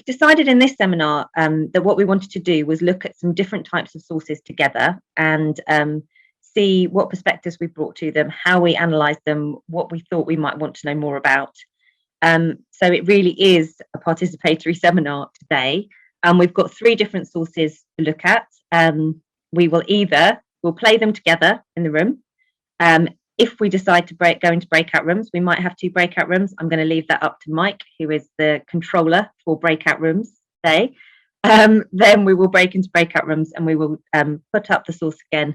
decided in this seminar that what we wanted to do was look at some different types of sources together and see what perspectives we brought to them, how we analysed them, what we thought we might want to know more about. So it really is a participatory seminar today, and we've got 3 different sources to look at. We'll play them together in the room. If we decide to go into breakout rooms, we might have 2 breakout rooms. I'm going to leave that up to Mike, who is the controller for breakout rooms today. Then we will break into breakout rooms and we will put up the source again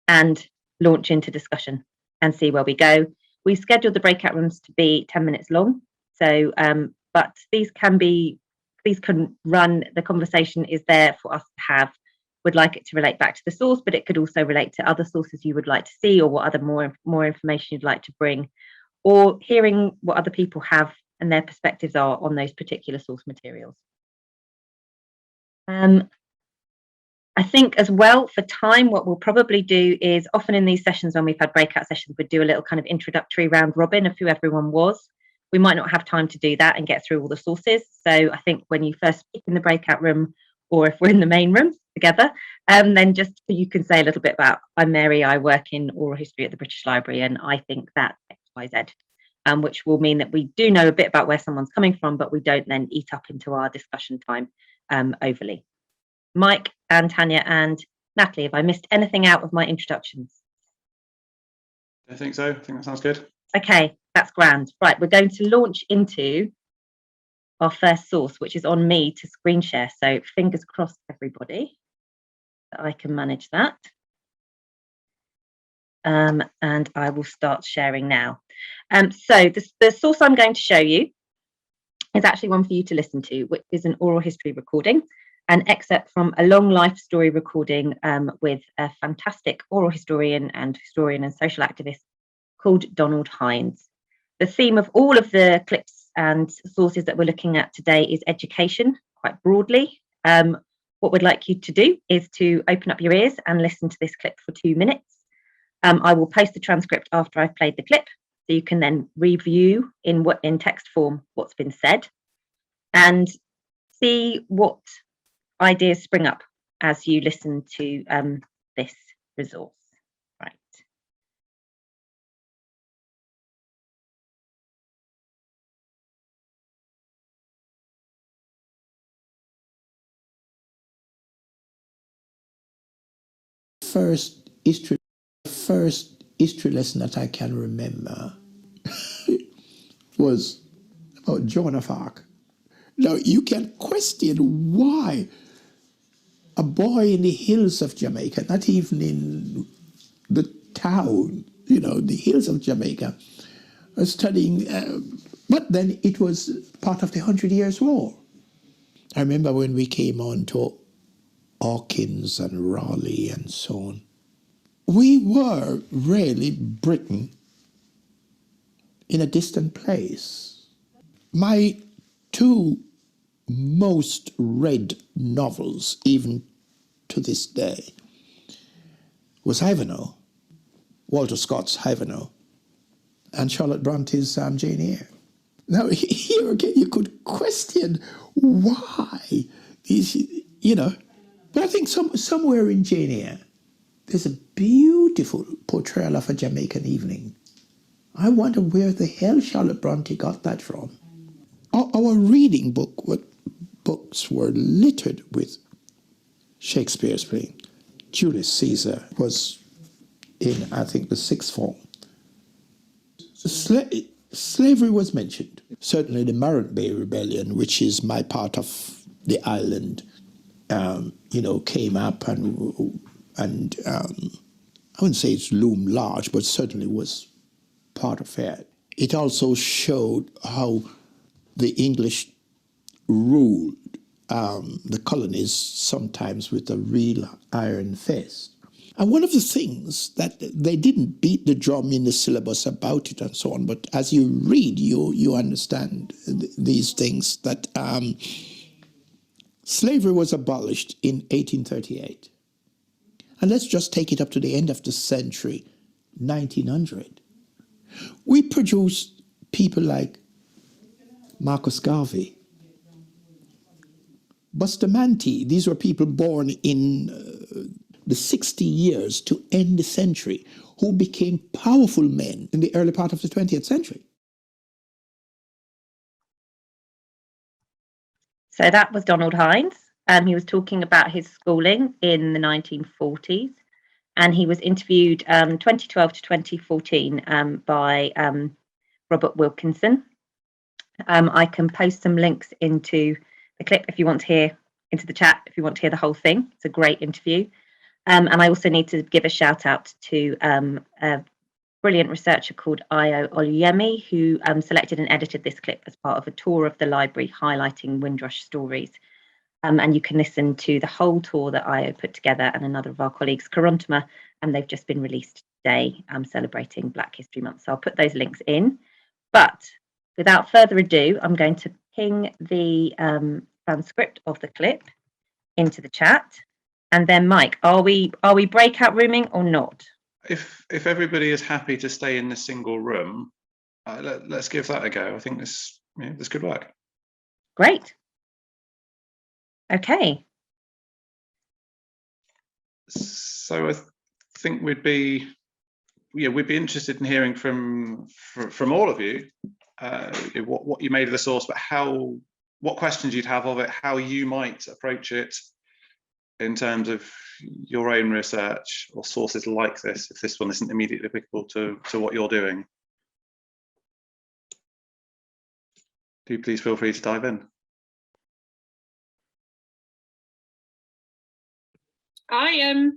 and launch into discussion and see where we go. We scheduled the breakout rooms to be 10 minutes long. So, but these can run, the conversation is there for us to have. Would like it to relate back to the source, but it could also relate to other sources you would like to see, or what other more information you'd like to bring, or hearing what other people have and their perspectives are on those particular source materials. I think as well for time, what we'll probably do is often in these sessions when we've had breakout sessions, we'd do a little kind of introductory round robin of who everyone was. We might not have time to do that and get through all the sources. So I think when you first speak in the breakout room, or if we're in the main room together, then just so you can say a little bit about, I'm Mary, I work in oral history at the British Library, and I think that X, Y, Z, which will mean that we do know a bit about where someone's coming from, but we don't then eat up into our discussion time overly. Mike and Tanya and Natalie, have I missed anything out of my introductions? I think so. I think that sounds good. Okay, that's grand. Right, we're going to launch into our first source, which is on me to screen share. So fingers crossed, everybody, that I can manage that. And I will start sharing now. So the source I'm going to show you is actually one for you to listen to, which is an oral history recording, an excerpt from a long life story recording with a fantastic oral historian and social activist called Donald Hines. The theme of all of the clips and sources that we're looking at today is education, quite broadly. What we'd like you to do is to open up your ears and listen to this clip for 2 minutes. I will post the transcript after I've played the clip, so you can then review in text form what's been said and see what ideas spring up as you listen to this resource. Right. First history lesson that I can remember was about Joan of Arc. Now, you can question why a boy in the hills of Jamaica, not even in the town, the hills of Jamaica, was studying, but then it was part of the 100 Years' War. I remember when we came on to Hawkins and Raleigh and so on. We were really Britain in a distant place. My 2 most read novels, even to this day, was Ivanhoe, Walter Scott's Ivanhoe, and Charlotte Bronte's Jane Eyre. Now, here again, you could question why, but I think somewhere in Jane Eyre, there's a beautiful portrayal of a Jamaican evening. I wonder where the hell Charlotte Bronte got that from. Our reading books were littered with Shakespeare's play. Julius Caesar was in, I think, the 6th form. Slavery was mentioned. Certainly the Morant Bay Rebellion, which is my part of the island, came up and I wouldn't say it's loomed large, but certainly was part of it. It also showed how the English ruled the colonies sometimes with a real iron fist. And one of the things that they didn't beat the drum in the syllabus about it and so on, but as you read, you understand these things, that slavery was abolished in 1838. And let's just take it up to the end of the century, 1900. We produced people like Marcus Garvey, Bustamante, these were people born in the 60 years to end the century who became powerful men in the early part of the 20th century. So that was Donald Hines. He was talking about his schooling in the 1940s, and he was interviewed 2012 to 2014 by Robert Wilkinson. I can post some links into the clip if you want to hear, into the chat if you want to hear the whole thing. It's a great interview. And I also need to give a shout out to a brilliant researcher called Io Oluyemi, who selected and edited this clip as part of a tour of the library highlighting Windrush stories. And you can listen to the whole tour that Io put together, and another of our colleagues, Korontama, and they've just been released today celebrating Black History Month. So I'll put those links in. But without further ado, I'm going to ping the transcript of the clip into the chat. And then, Mike, are we breakout rooming or not? If everybody is happy to stay in the single room, let's give that a go. I think this could work. Great. Okay. So I think we'd be interested in hearing from all of you what you made of the source, but what questions you'd have of it, how you might approach it in terms of your own research or sources like this, if this one isn't immediately applicable to what you're doing. Do please feel free to dive in.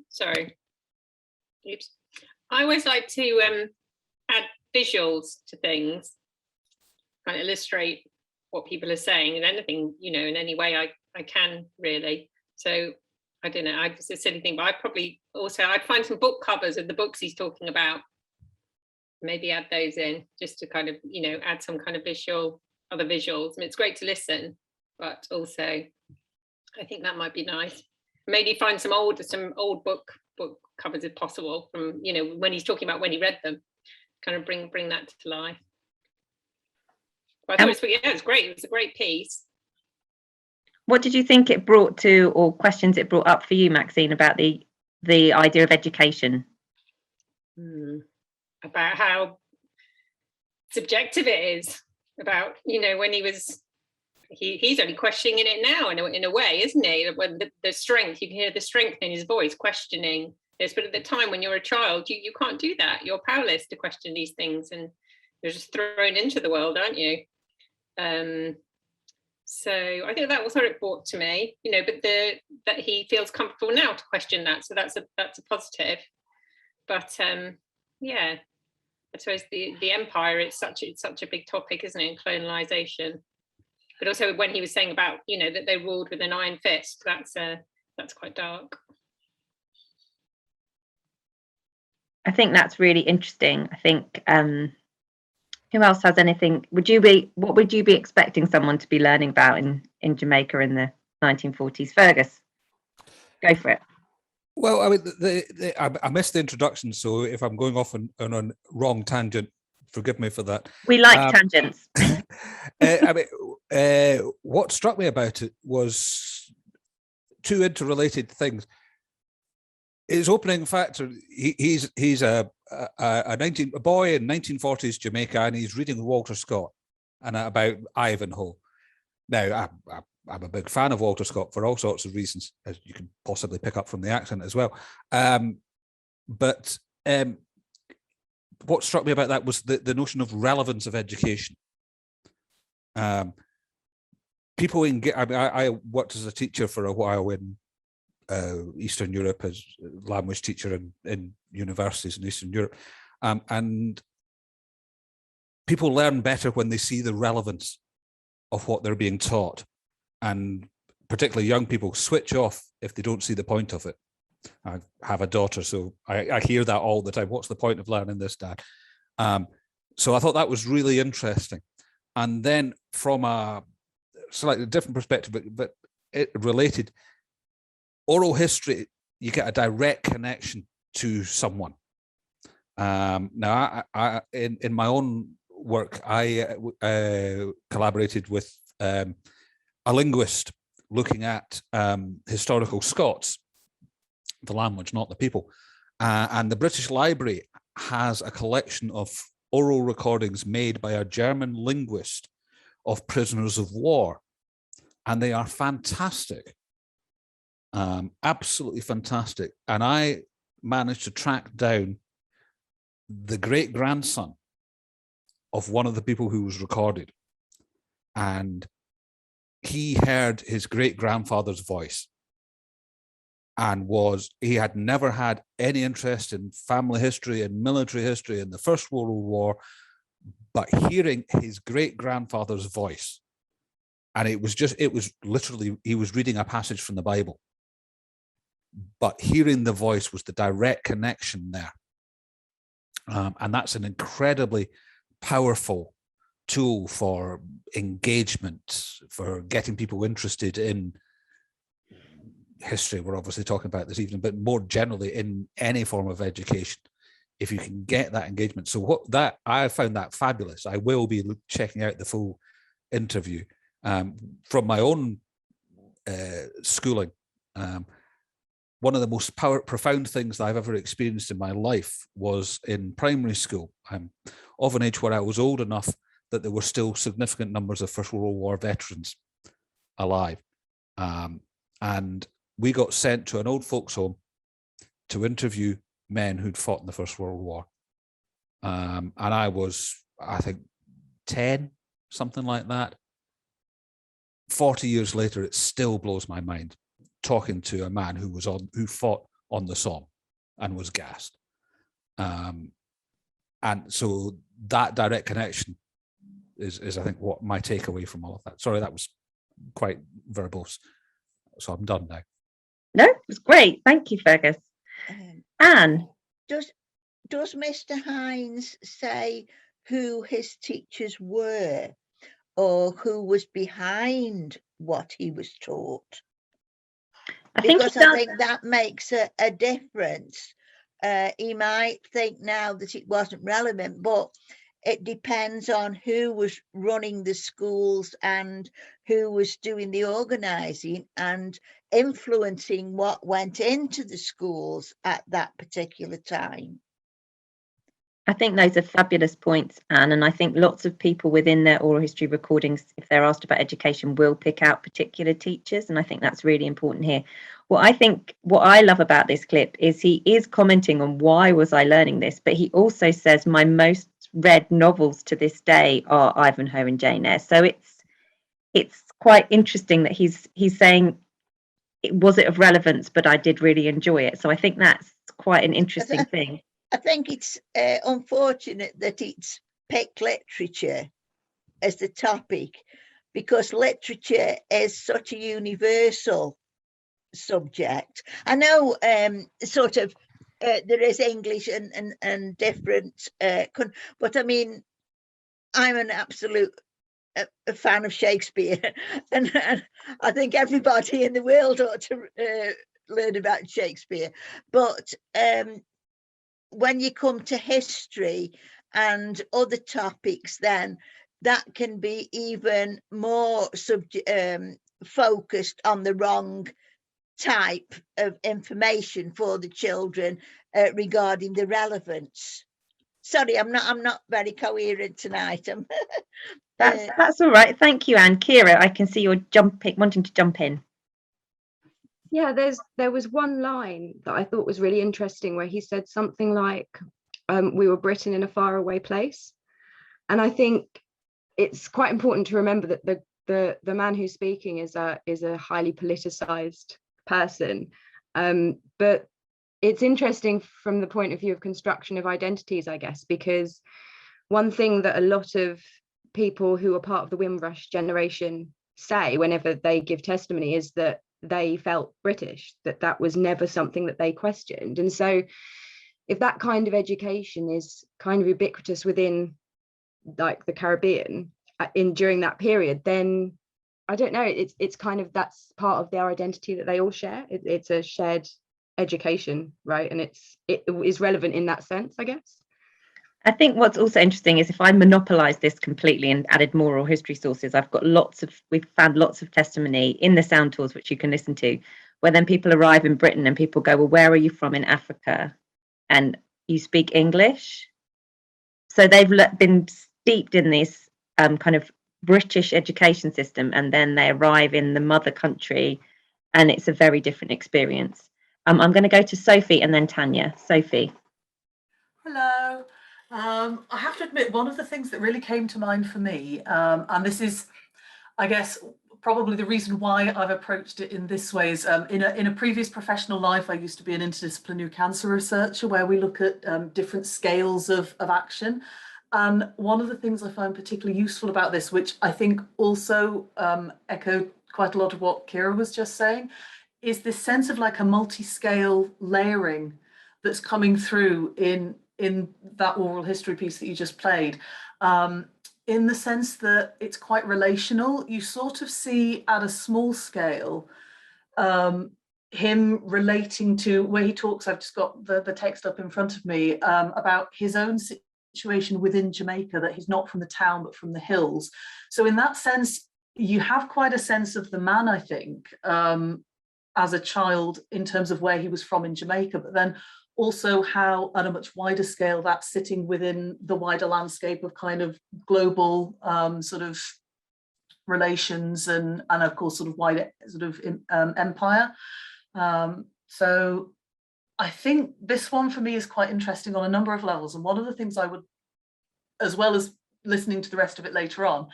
Sorry. Oops. I always like to add visuals to things and illustrate what people are saying, and anything, in any way I can, really. So I don't know, it's a silly thing, but I'd find some book covers of the books he's talking about, maybe add those in just to kind of, add some kind of other visuals. I mean, it's great to listen, but also I think that might be nice. Maybe find some old book covers if possible, from when he's talking about when he read them, kind of bring that to life. But I thought it's great. It was a great piece. What did you think it brought to, or questions it brought up for you, Maxine, about the idea of education? About how subjective it is, about when he's only questioning it now in a way, isn't he? When the strength, you can hear the strength in his voice questioning this, but at the time when you're a child, you can't do that. You're powerless to question these things, and you're just thrown into the world, aren't you? So I think that was what it brought to me, but that he feels comfortable now to question that, so that's a positive. But yeah, I suppose the empire, it's such a big topic, isn't it, colonialization. But also when he was saying about, that they ruled with an iron fist, that's quite dark. I think that's really interesting. I think who else has anything? What would you be expecting someone to be learning about in Jamaica in the 1940s? Fergus, go for it. Well, I mean, I missed the introduction, so if I'm going off on a wrong tangent, forgive me for that. We like tangents. I mean, what struck me about it was two interrelated things. His opening factor, he's a boy in 1940s Jamaica, and he's reading Walter Scott and about Ivanhoe. Now, I'm a big fan of Walter Scott for all sorts of reasons, as you can possibly pick up from the accent as well. But what struck me about that was the notion of relevance of education. People I worked as a teacher for a while in Eastern Europe, as language teacher in universities in Eastern Europe, and people learn better when they see the relevance of what they're being taught, and particularly young people switch off if they don't see the point of it. I have a daughter, so I hear that all the time. What's the point of learning this, Dad? So I thought that was really interesting. And then from a slightly different perspective, but it related, oral history, you get a direct connection to someone. Now, in my own work, I collaborated with a linguist looking at historical Scots, the language, not the people. And the British Library has a collection of oral recordings made by a German linguist of prisoners of war. And they are fantastic, absolutely fantastic. And I managed to track down the great-grandson of one of the people who was recorded. And he heard his great-grandfather's voice and he had never had any interest in family history and military history in the First World War, but hearing his great-grandfather's voice, and it was literally, he was reading a passage from the Bible, but hearing the voice was the direct connection there. And that's an incredibly powerful tool for engagement, for getting people interested in history. We're obviously talking about this evening, but more generally in any form of education, if you can get that engagement. So I found that fabulous. I will be checking out the full interview. From my own schooling, one of the most profound things that I've ever experienced in my life was in primary school. I'm of an age where I was old enough that there were still significant numbers of First World War veterans alive. And we got sent to an old folks' home to interview men who'd fought in the First World War. And I was, I think, 10, something like that. 40 years later, it still blows my mind talking to a man who fought on the Somme and was gassed. And so that direct connection is I think what my takeaway from all of that. Sorry, that was quite verbose. So I'm done now. No, it was great. Thank you, Fergus. Anne? Does Mr. Hines say who his teachers were or who was behind what he was taught? I think that makes a difference. He might think now that it wasn't relevant, but it depends on who was running the schools and who was doing the organising and influencing what went into the schools at that particular time. I think those are fabulous points, Anne, and I think lots of people within their oral history recordings, if they're asked about education, will pick out particular teachers, and I think that's really important here. What I love about this clip is he is commenting on why was I learning this, but he also says my most read novels to this day are Ivanhoe and Jane Eyre. So it's quite interesting that he's saying was it of relevance, but I did really enjoy it. So I think that's quite an interesting thing. I think it's unfortunate that it's picked literature as the topic, because literature is such a universal subject. I know there is English and different, but I mean, I'm an absolute a fan of Shakespeare, and I think everybody in the world ought to learn about Shakespeare. But when you come to history and other topics, then that can be even more focused on the wrong type of information for the children regarding the relevance. Sorry, I'm not very coherent tonight. That's all right. Thank you, Anne. Kira, I can see you're wanting to jump in. Yeah, there was one line that I thought was really interesting where he said something like, we were Britain in a faraway place. And I think it's quite important to remember that the man who's speaking is a highly politicized person. But it's interesting from the point of view of construction of identities, I guess, because one thing that a lot of people who are part of the Windrush generation say whenever they give testimony is that they felt British, that was never something that they questioned. And so if that kind of education is kind of ubiquitous within like the Caribbean during that period, then I don't know, it's kind of, that's part of their identity that they all share. It's a shared education, right? And it is relevant in that sense, I guess. I think what's also interesting is if I monopolise this completely and added more oral history sources, we've found lots of testimony in the sound tours, which you can listen to, where then people arrive in Britain and people go, well, where are you from in Africa? And you speak English. So they've been steeped in this kind of British education system, and then they arrive in the mother country, and it's a very different experience. I'm going to go to Sophie and then Tanya. Sophie. Hello. I have to admit, one of the things that really came to mind for me, and this is, I guess, probably the reason why I've approached it in this way, is in a previous professional life, I used to be an interdisciplinary cancer researcher where we look at different scales of action. And one of the things I find particularly useful about this, which I think also echoed quite a lot of what Kira was just saying, is this sense of like a multi-scale layering that's coming through in that oral history piece that you just played, in the sense that it's quite relational. You sort of see at a small scale him relating to where he talks, I've just got the text up in front of me, about his own situation within Jamaica, that he's not from the town but from the hills. So in that sense, you have quite a sense of the man, I think, as a child in terms of where he was from in Jamaica, but then also how at a much wider scale that's sitting within the wider landscape of kind of global sort of relations and of course sort of wider sort of empire. So I think this one for me is quite interesting on a number of levels, and one of the things I would, as well as listening to the rest of it later on,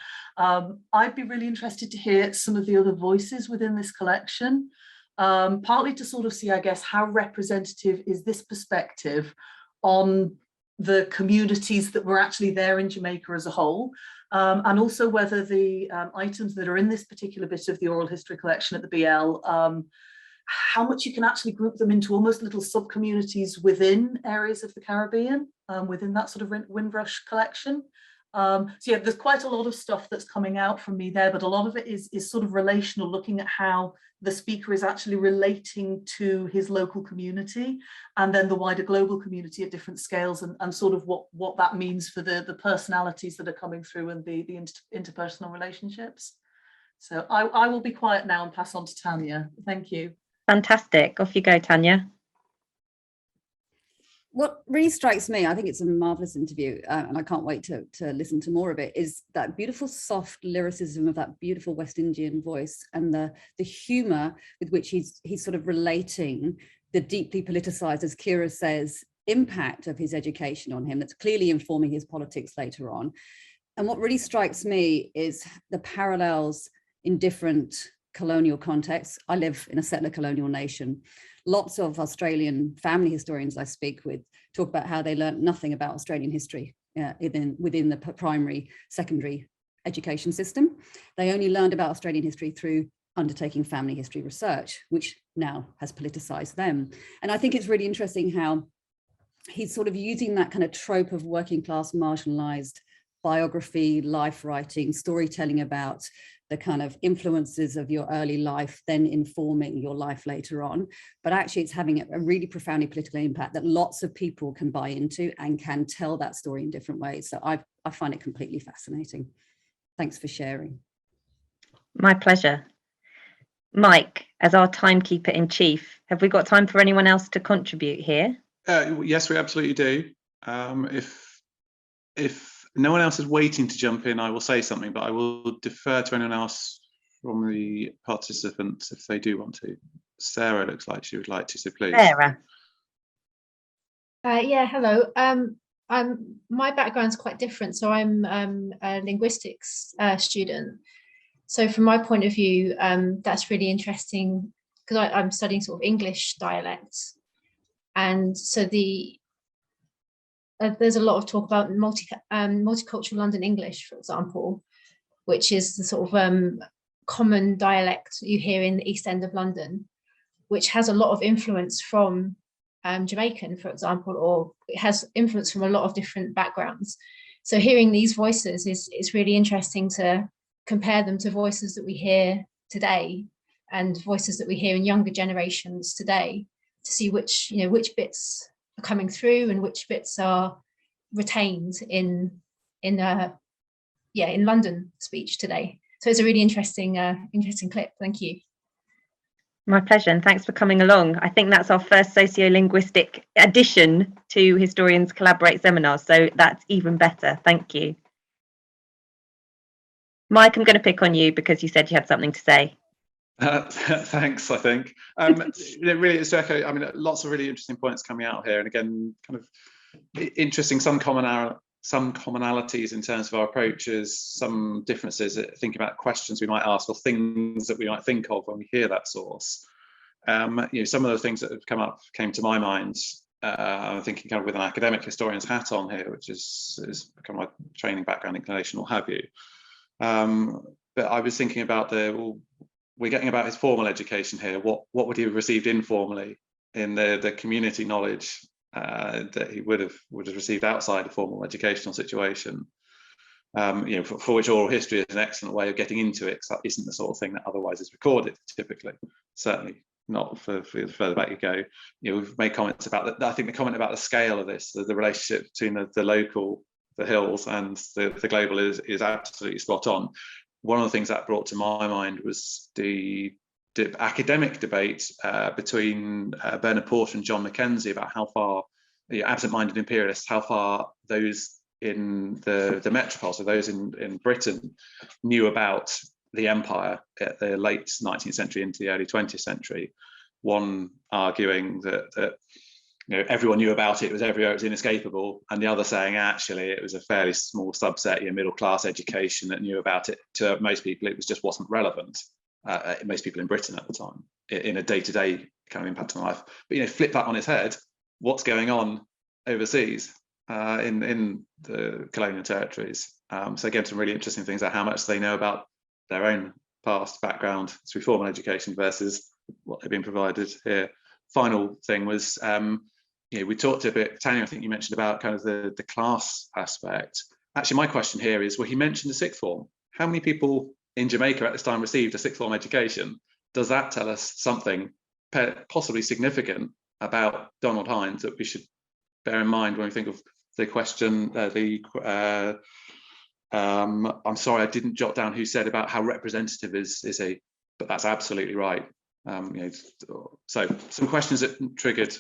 I'd be really interested to hear some of the other voices within this collection. Partly to sort of see, I guess, how representative is this perspective on the communities that were actually there in Jamaica as a whole, and also whether the items that are in this particular bit of the oral history collection at the BL, how much you can actually group them into almost little sub-communities within areas of the Caribbean, within that sort of Windrush collection. So yeah, there's quite a lot of stuff that's coming out from me there, but a lot of it is sort of relational, looking at how the speaker is actually relating to his local community and then the wider global community at different scales, and sort of what that means for the personalities that are coming through and the interpersonal relationships. So I will be quiet now and pass on to Tanya. Thank you. Fantastic. Off you go, Tanya. What really strikes me, I think it's a marvelous interview, and I can't wait to listen to more of it, is that beautiful soft lyricism of that beautiful West Indian voice, and the humor with which he's sort of relating the deeply politicized, as Kira says, impact of his education on him that's clearly informing his politics later on. And what really strikes me is the parallels in different colonial contexts. I live in a settler colonial nation. Lots of Australian family historians I speak with talk about how they learned nothing about Australian history within the primary, secondary education system. They only learned about Australian history through undertaking family history research, which now has politicized them. And I think it's really interesting how he's sort of using that kind of trope of working class marginalized biography, life writing, storytelling about the kind of influences of your early life, then informing your life later on. But actually it's having a really profoundly political impact that lots of people can buy into and can tell that story in different ways. So I find it completely fascinating. Thanks for sharing. My pleasure. Mike, as our timekeeper in chief, have we got time for anyone else to contribute here? Yes, we absolutely do. If no one else is waiting to jump in, I will say something, but I will defer to anyone else from the participants if they do want to. Sarah looks like she would like to, so please. Sarah. Yeah, hello. My background's quite different, so I'm a linguistics student. So from my point of view, that's really interesting because I'm studying sort of English dialects, and so there's a lot of talk about multicultural London English, for example, which is the sort of common dialect you hear in the East End of London, which has a lot of influence from Jamaican, for example, or it has influence from a lot of different backgrounds. So hearing these voices is really interesting to compare them to voices that we hear today and voices that we hear in younger generations today, to see which bits are coming through and which bits are retained in London speech today. So it's a really interesting clip. Thank you. My pleasure, and thanks for coming along. I think that's our first sociolinguistic addition to Historians Collaborate seminars, so that's even better. Thank you. Mike, I'm going to pick on you because you said you had something to say. Thanks, I think. Really, it's to echo, I mean, lots of really interesting points coming out here, and again, kind of interesting, some commonalities in terms of our approaches, some differences, thinking about questions we might ask or things that we might think of when we hear that source. Some of the things that have came to my mind. I'm thinking kind of with an academic historian's hat on here, which is kind of my training background, inclination, or have you. But I was thinking about we're getting about his formal education here. What would he have received informally in the community knowledge that he would have received outside a formal educational situation? For which oral history is an excellent way of getting into it, because that isn't the sort of thing that otherwise is recorded typically. Certainly not for the further back you go. We've made comments about that. I think the comment about the scale of this, the relationship between the local, the hills, and the global is absolutely spot on. One of the things that brought to my mind was the academic debate between Bernard Porter and John Mackenzie about how far the absent-minded imperialists, how far those in the metropole, so those in Britain, knew about the empire at the late 19th century into the early 20th century. One arguing that everyone knew about it, was everywhere, it was inescapable, and the other saying actually it was a fairly small subset, middle class education that knew about it. To most people, it just wasn't relevant. Most people in Britain at the time, in a day-to-day kind of impact on life. But flip that on its head, what's going on overseas in the colonial territories? So again, some really interesting things about how much they know about their own past background through formal education versus what they've been provided here. Final thing was, we talked a bit, Tanya, I think you mentioned about kind of the class aspect. Actually, my question here is, well, he mentioned the sixth form. How many people in Jamaica at this time received a sixth form education? Does that tell us something possibly significant about Donald Hines that we should bear in mind when we think of the question, I'm sorry, I didn't jot down who said about how representative is he, but that's absolutely right. So some questions that triggered.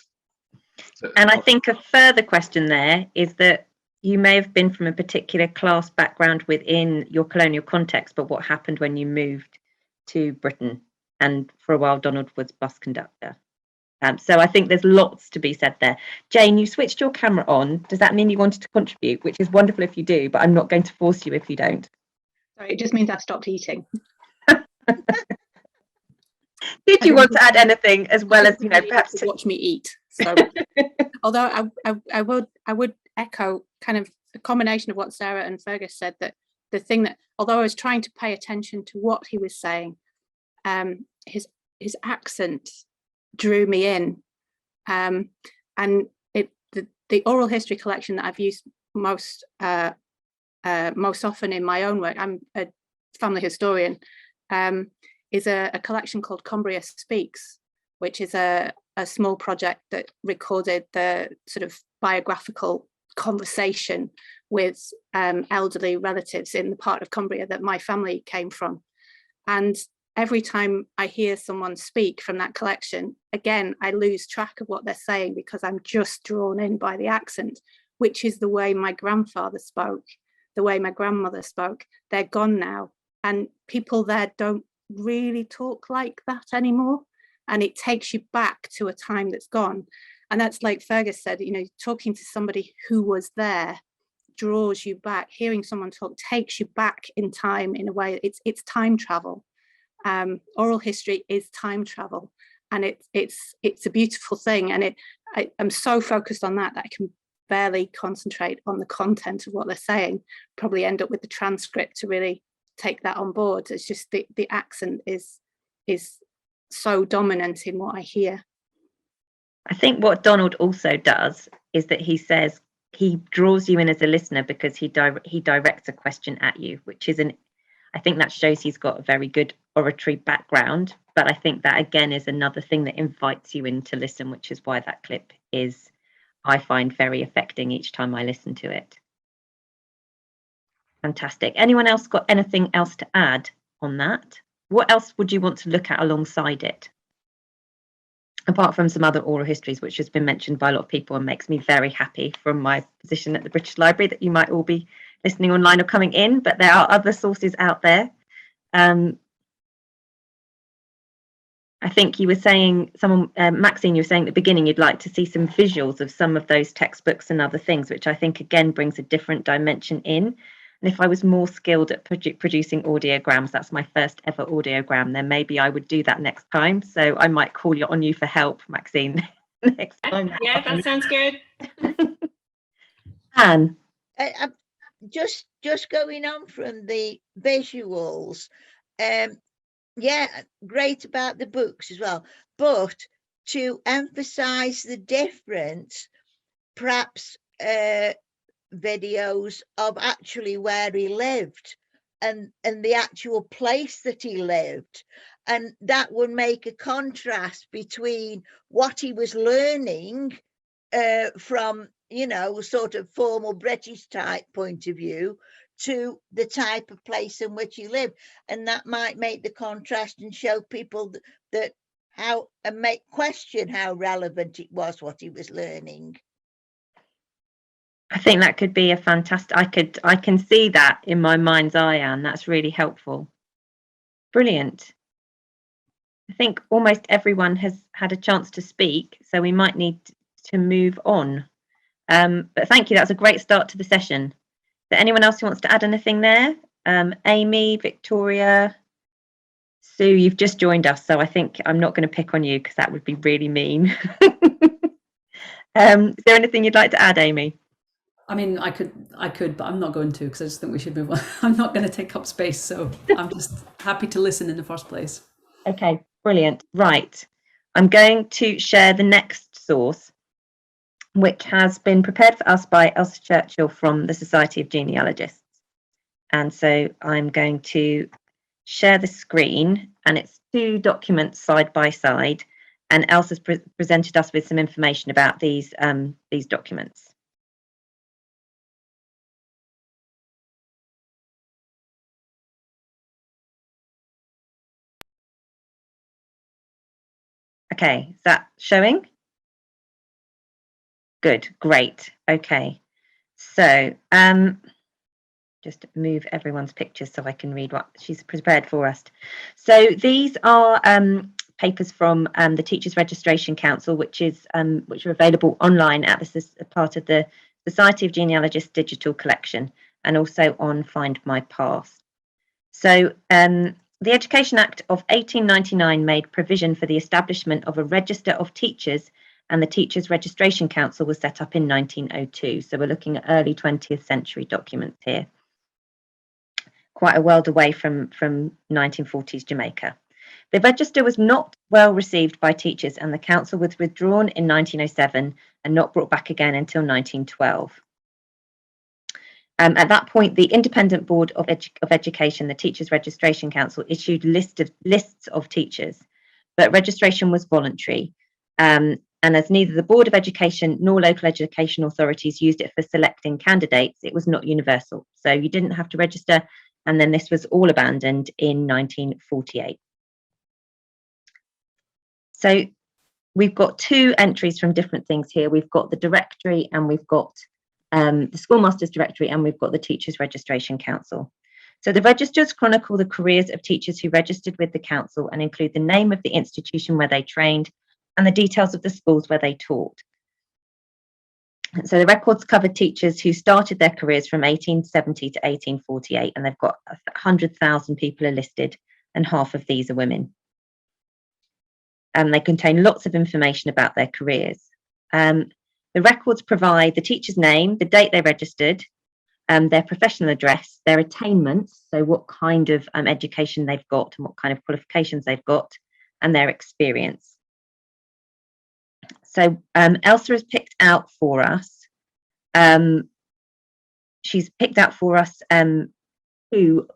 And I think a further question there is that you may have been from a particular class background within your colonial context, but what happened when you moved to Britain? And for a while, Donald was bus conductor. So I think there's lots to be said there. Jane, you switched your camera on. Does that mean you wanted to contribute? Which is wonderful if you do, but I'm not going to force you if you don't. Sorry, it just means I've stopped eating. Did you want to add anything as well as perhaps to watch me eat? So, although I would echo kind of a combination of what Sarah and Fergus said, that the thing that, although I was trying to pay attention to what he was saying, his accent drew me in, and the oral history collection that I've used most often in my own work, I'm a family historian, is a collection called Cumbria Speaks, which is a small project that recorded the sort of biographical conversation with elderly relatives in the part of Cumbria that my family came from. And every time I hear someone speak from that collection, again, I lose track of what they're saying because I'm just drawn in by the accent, which is the way my grandfather spoke, the way my grandmother spoke. They're gone now. And people there don't really talk like that anymore. And it takes you back to a time that's gone. And that's like Fergus said, talking to somebody who was there draws you back. Hearing someone talk takes you back in time in a way. It's time travel. Oral history is time travel, and it's a beautiful thing. And I'm so focused on that I can barely concentrate on the content of what they're saying. Probably end up with the transcript to really take that on board. It's just the accent is so dominant in what I hear. I think what Donald also does is that he says he draws you in as a listener because he directs a question at you, which is I think that shows he's got a very good oratory background. But I think that again is another thing that invites you in to listen, which is why that clip is I find very affecting each time I listen to it. Fantastic. Anyone else got anything else to add on that? What else would you want to look at alongside it? Apart from some other oral histories, which has been mentioned by a lot of people and makes me very happy from my position at the British Library that you might all be listening online or coming in, but there are other sources out there. I think you were saying, Maxine, you were saying at the beginning you'd like to see some visuals of some of those textbooks and other things, which I think again brings a different dimension in. And if I was more skilled at producing audiograms, that's my first ever audiogram, then maybe I would do that next time. So I might call on you for help, Maxine, next time. Yeah, that sounds good. Anne. Just going on from the visuals, yeah, great about the books as well, but to emphasize the difference, perhaps videos of actually where he lived and the actual place that he lived, and that would make a contrast between what he was learning from, you know, sort of formal British type point of view to the type of place in which he lived, and that might make the contrast and show people that how, and make question how relevant it was what he was learning. I think that could be a fantastic, I can see that in my mind's eye, Anne. That's really helpful. Brilliant. I think almost everyone has had a chance to speak, so we might need to move on. But thank you, that's a great start to the session. Is there anyone else who wants to add anything there? Amy, Victoria, Sue, you've just joined us, so I think I'm not going to pick on you because that would be really mean. Is there anything you'd like to add, Amy? I mean, I could, but I'm not going to, because I just think we should move on. I'm not going to take up space, so I'm just happy to listen in the first place. Okay, brilliant. Right, I'm going to share the next source, which has been prepared for us by Elsa Churchill from the Society of Genealogists. And so I'm going to share the screen, and it's two documents side by side, and Elsa's presented us with some information about these documents. Okay, is that showing? Good, great. Okay, so just move everyone's pictures so I can read what she's prepared for us. So these are papers from the Teachers Registration Council, which are available online at part of the Society of Genealogists digital collection, and also on Find My Past. So the Education Act of 1899 made provision for the establishment of a register of teachers, and the Teachers Registration Council was set up in 1902. So we're looking at early 20th century documents here. Quite a world away from 1940s Jamaica. The register was not well received by teachers, and the council was withdrawn in 1907 and not brought back again until 1912. At that point, the Independent Board of Education, the Teachers Registration Council, issued lists of teachers, but registration was voluntary. And as neither the Board of Education nor local education authorities used it for selecting candidates, it was not universal. So you didn't have to register, and then this was all abandoned in 1948. So we've got two entries from different things here. We've got the directory, and we've got the Schoolmasters Directory, and we've got the Teachers Registration Council. So the registers chronicle the careers of teachers who registered with the council and include the name of the institution where they trained and the details of the schools where they taught. So the records covered teachers who started their careers from 1870 to 1848, and they've got 100,000 people are listed, and half of these are women. And they contain lots of information about their careers. The records provide the teacher's name, the date they registered, their professional address, their attainments, so what kind of education they've got and what kind of qualifications they've got, and their experience. So Elsa has picked out for us, she's picked out for us two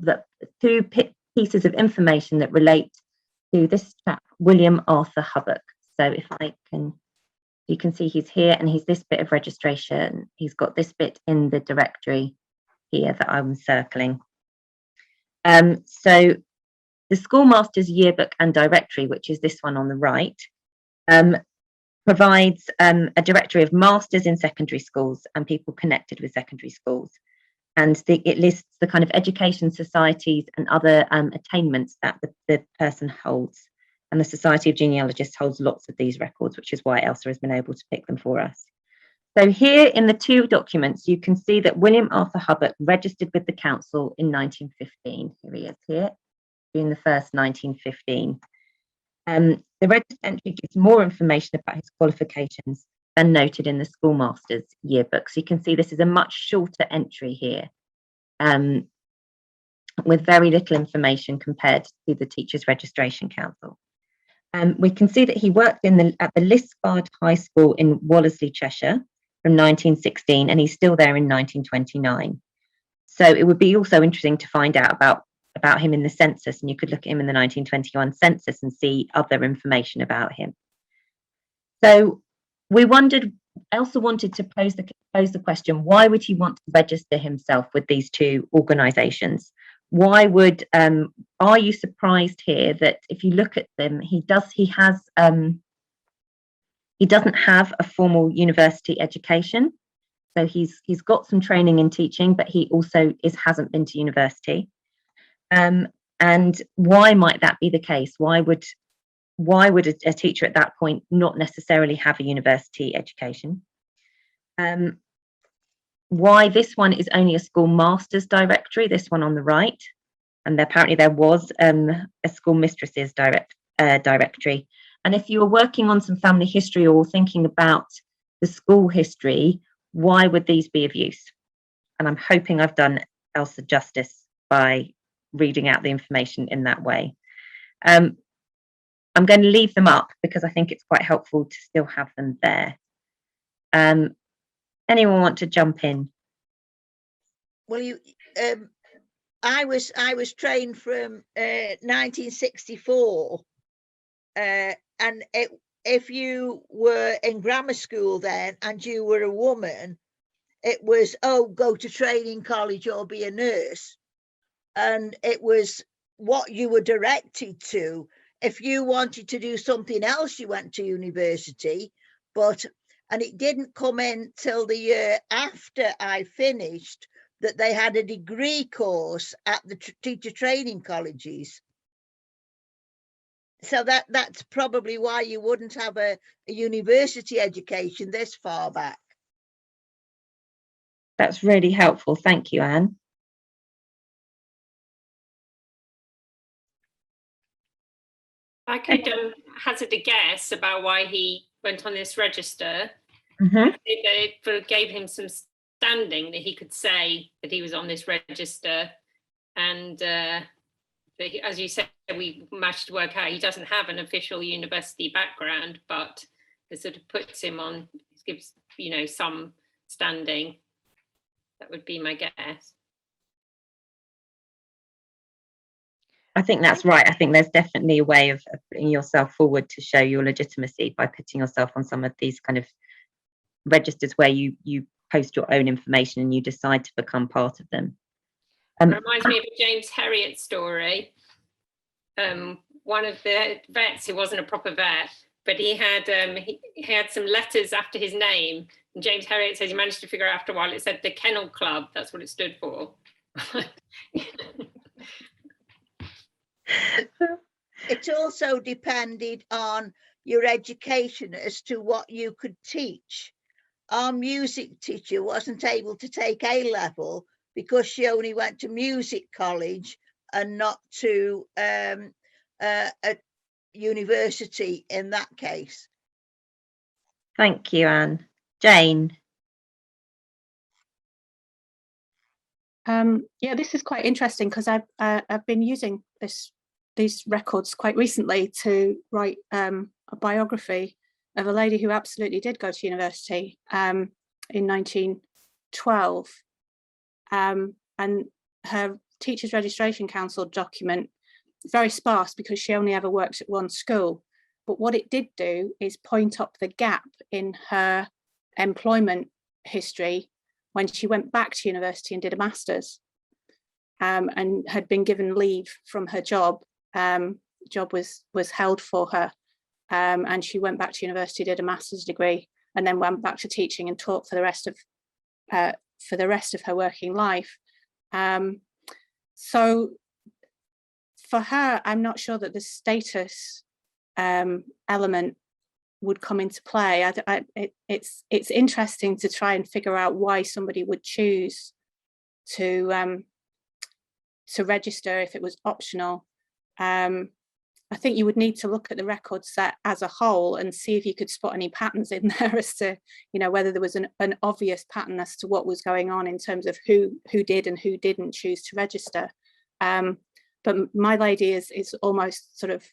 pieces of information that relate to this chap, William Arthur Hubbock. So if I can You can see he's here and he's this bit of registration. He's got this bit in the directory here that I'm circling. So the Schoolmaster's Yearbook and Directory, which is this one on the right, provides a directory of masters in secondary schools and people connected with secondary schools. And it lists the kind of education societies and other attainments that the person holds. And the Society of Genealogists holds lots of these records, which is why Elsa has been able to pick them for us. So here in the two documents, you can see that William Arthur Hubbard registered with the council in 1915. Here he is here, June the 1st, 1915. The register entry gives more information about his qualifications than noted in the Schoolmaster's Yearbook. So you can see this is a much shorter entry here, with very little information compared to the Teachers Registration Council. We can see that he worked at the Liskeard High School in Wallersley, Cheshire from 1916, and he's still there in 1929. So it would be also interesting to find out about him in the census, and you could look at him in the 1921 census and see other information about him. So we wondered, Elsa wanted to pose the question, why would he want to register himself with these two organisations? Why would, are you surprised here that if you look at them, he doesn't have a formal university education. So he's got some training in teaching, but he also hasn't been to university. And why might that be the case? Why would a teacher at that point not necessarily have a university education? Why this one is only a schoolmaster's directory, this one on the right, and apparently there was a schoolmistress's directory. And if you were working on some family history or thinking about the school history, why would these be of use? And I'm hoping I've done Elsa justice by reading out the information in that way. I'm going to leave them up because I think it's quite helpful to still have them there. Anyone want to jump in? Well, I was trained from 1964, and if you were in grammar school then and you were a woman, it was, oh, go to training college or be a nurse, and it was what you were directed to. If you wanted to do something else, you went to university, and it didn't come in till the year after I finished that they had a degree course at the teacher training colleges. So that's probably why you wouldn't have a university education this far back. That's really helpful. Thank you, Anne. I could hazard a guess about why he went on this register. It gave him some standing that he could say that he was on this register, and that he, as you said, we managed to work out he doesn't have an official university background, but it sort of puts him on, gives some standing. That would be my guess. I think that's right. I think there's definitely a way of putting yourself forward to show your legitimacy by putting yourself on some of these kind of registers where you post your own information and you decide to become part of them. It reminds me of a James Herriot story. One of the vets who wasn't a proper vet, but he had some letters after his name. And James Herriot says he managed to figure out after a while it said the Kennel Club. That's what it stood for. It also depended on your education as to what you could teach. Our music teacher wasn't able to take A-level because she only went to music college and not to a university in that case. Thank you, Anne. Jane. Yeah, this is quite interesting because I've been using these records quite recently to write a biography of a lady who absolutely did go to university in 1912, and her Teachers Registration Council document, very sparse because she only ever worked at one school, But what it did do is point up the gap in her employment history when she went back to university and did a master's, and had been given leave from her job. Job was held for her, and she went back to university, did a master's degree, and then went back to teaching and taught for the rest of her working life. So for her, I'm not sure that the status element would come into play. It's interesting to try and figure out why somebody would choose to register if it was optional. I think you would need to look at the record set as a whole and see if you could spot any patterns in there as to, whether there was an obvious pattern as to what was going on in terms of who did and who didn't choose to register. But my lady is almost sort of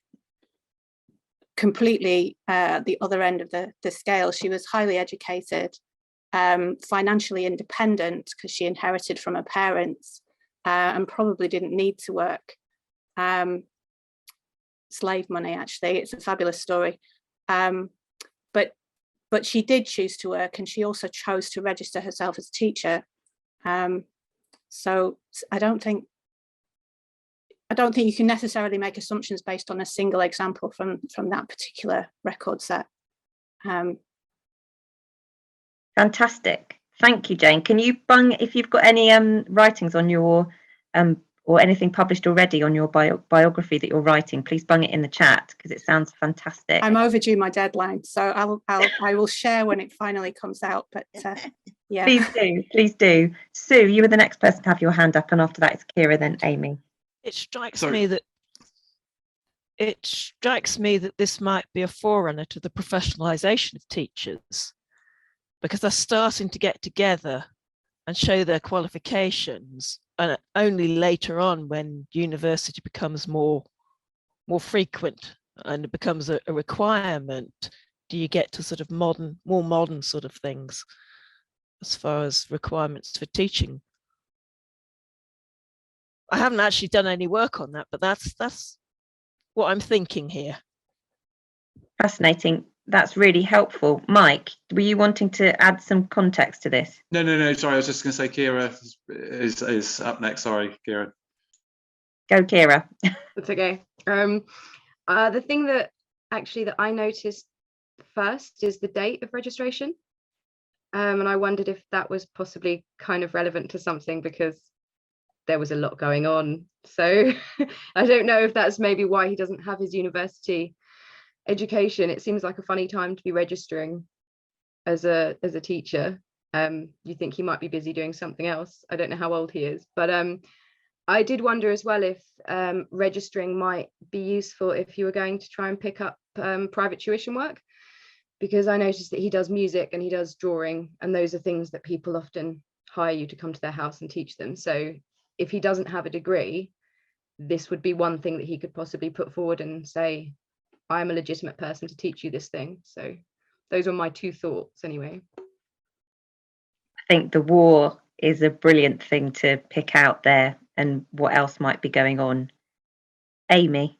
completely the other end of the scale. She was highly educated, financially independent because she inherited from her parents, and probably didn't need to work. Slave money, actually. It's a fabulous story. But she did choose to work, and she also chose to register herself as a teacher. So I don't think you can necessarily make assumptions based on a single example from that particular record set. Fantastic. Thank you, Jane. Can you bung, if you've got any writings on your or anything published already on your biography that you're writing, please bung it in the chat because it sounds fantastic. I'm overdue my deadline, so I will share when it finally comes out. But yeah, please do. Sue, you were the next person to have your hand up, and after that it's Kira, then Amy. It strikes me that this might be a forerunner to the professionalisation of teachers, because they're starting to get together and show their qualifications, and only later on, when university becomes more frequent and it becomes a requirement, do you get to sort of more modern sort of things as far as requirements for teaching. I haven't actually done any work on that, but that's what I'm thinking here. Fascinating. That's really helpful. Mike, were you wanting to add some context to this? No. Sorry, I was just going to say Kira is up next. Sorry, Kira. Go, Kira. That's okay. The thing that I noticed first is the date of registration. And I wondered if that was possibly kind of relevant to something, because there was a lot going on. So I don't know if that's maybe why he doesn't have his university education. It seems like a funny time to be registering as a teacher. You think he might be busy doing something else. I don't know how old he is, but I did wonder as well if registering might be useful if you were going to try and pick up private tuition work, because I noticed that he does music and he does drawing, and those are things that people often hire you to come to their house and teach them. So if he doesn't have a degree, this would be one thing that he could possibly put forward and say, I'm a legitimate person to teach you this thing. So those were my two thoughts anyway. I think the war is a brilliant thing to pick out there, and what else might be going on. Amy?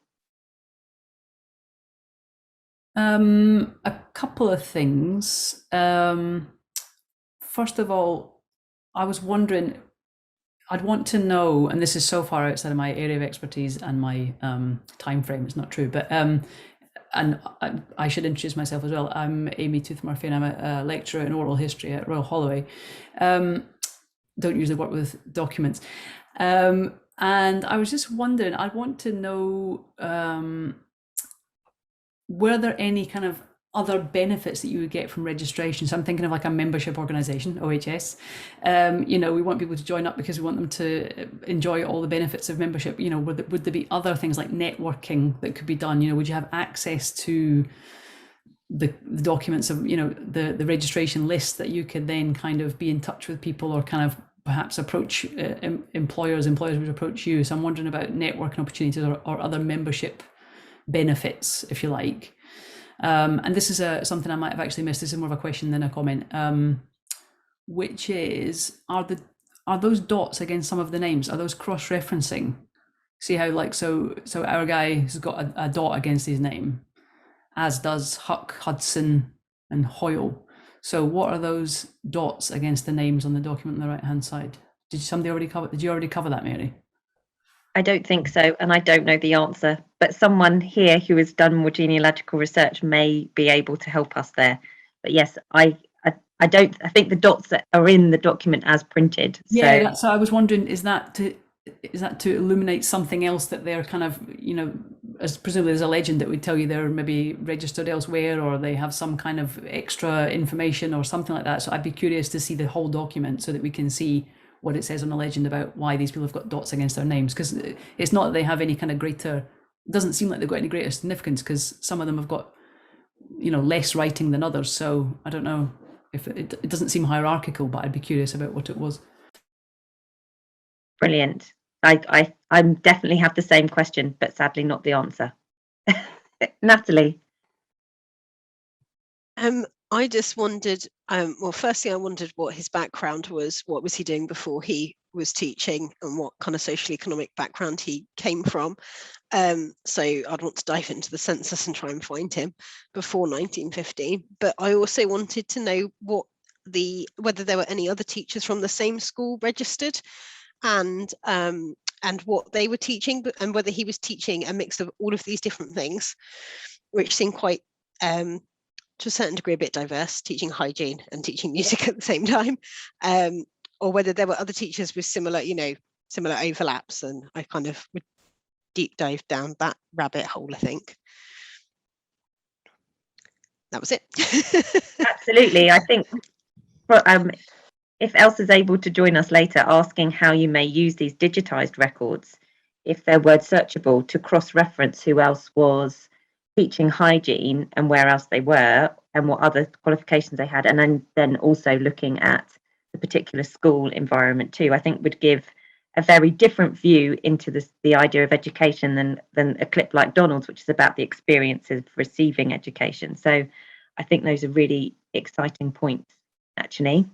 A couple of things. First of all, I was wondering, I'd want to know, and this is so far outside of my area of expertise and my time frame, it's not true, but and I should introduce myself as well. I'm Amy Toothmurphy, and I'm a lecturer in oral history at Royal Holloway. Don't usually work with documents. And I was just wondering, I want to know, were there any kind of other benefits that you would get from registration? So I'm thinking of like a membership organisation, OHS. We want people to join up because we want them to enjoy all the benefits of membership. Would there be other things like networking that could be done? Would you have access to the documents of, the registration list that you could then kind of be in touch with people, or kind of perhaps approach employers would approach you? So I'm wondering about networking opportunities or other membership benefits, if you like. And this is something I might have actually missed. This is more of a question than a comment, which is, are those dots against some of the names, are those cross-referencing? See how, like, so our guy has got a dot against his name, as does Huck, Hudson, and Hoyle. So what are those dots against the names on the document on the right-hand side? Did you already cover that, Mary? I don't think so, and I don't know the answer, but someone here who has done more genealogical research may be able to help us there. But yes, I think the dots that are in the document as printed. Yeah, so I was wondering, is that to illuminate something else that they're kind of, as presumably there's a legend that would tell you they're maybe registered elsewhere, or they have some kind of extra information or something like that. So I'd be curious to see the whole document so that we can see what it says on the legend about why these people have got dots against their names, because it's not that they have any kind of greater, it doesn't seem like they've got any greater significance, because some of them have got, less writing than others. So I don't know if it doesn't seem hierarchical, but I'd be curious about what it was. Brilliant. I definitely have the same question, but sadly not the answer. Natalie. I just wondered, well, firstly, I wondered what his background was. What was he doing before he was teaching, and what kind of social economic background he came from? So I'd want to dive into the census and try and find him before 1915. But I also wanted to know whether there were any other teachers from the same school registered, and what they were teaching, and whether he was teaching a mix of all of these different things, which seem quite to a certain degree a bit diverse, teaching hygiene and teaching music at the same time, or whether there were other teachers with similar overlaps. And I kind of would deep dive down that rabbit hole, I think. That was it. Absolutely. I think if Elsa's able to join us later, asking how you may use these digitized records, if they're word searchable, to cross-reference who else was teaching hygiene and where else they were and what other qualifications they had, and then also looking at the particular school environment too, I think would give a very different view into the idea of education than a clip like Donald's, which is about the experience of receiving education. So I think those are really exciting points, actually.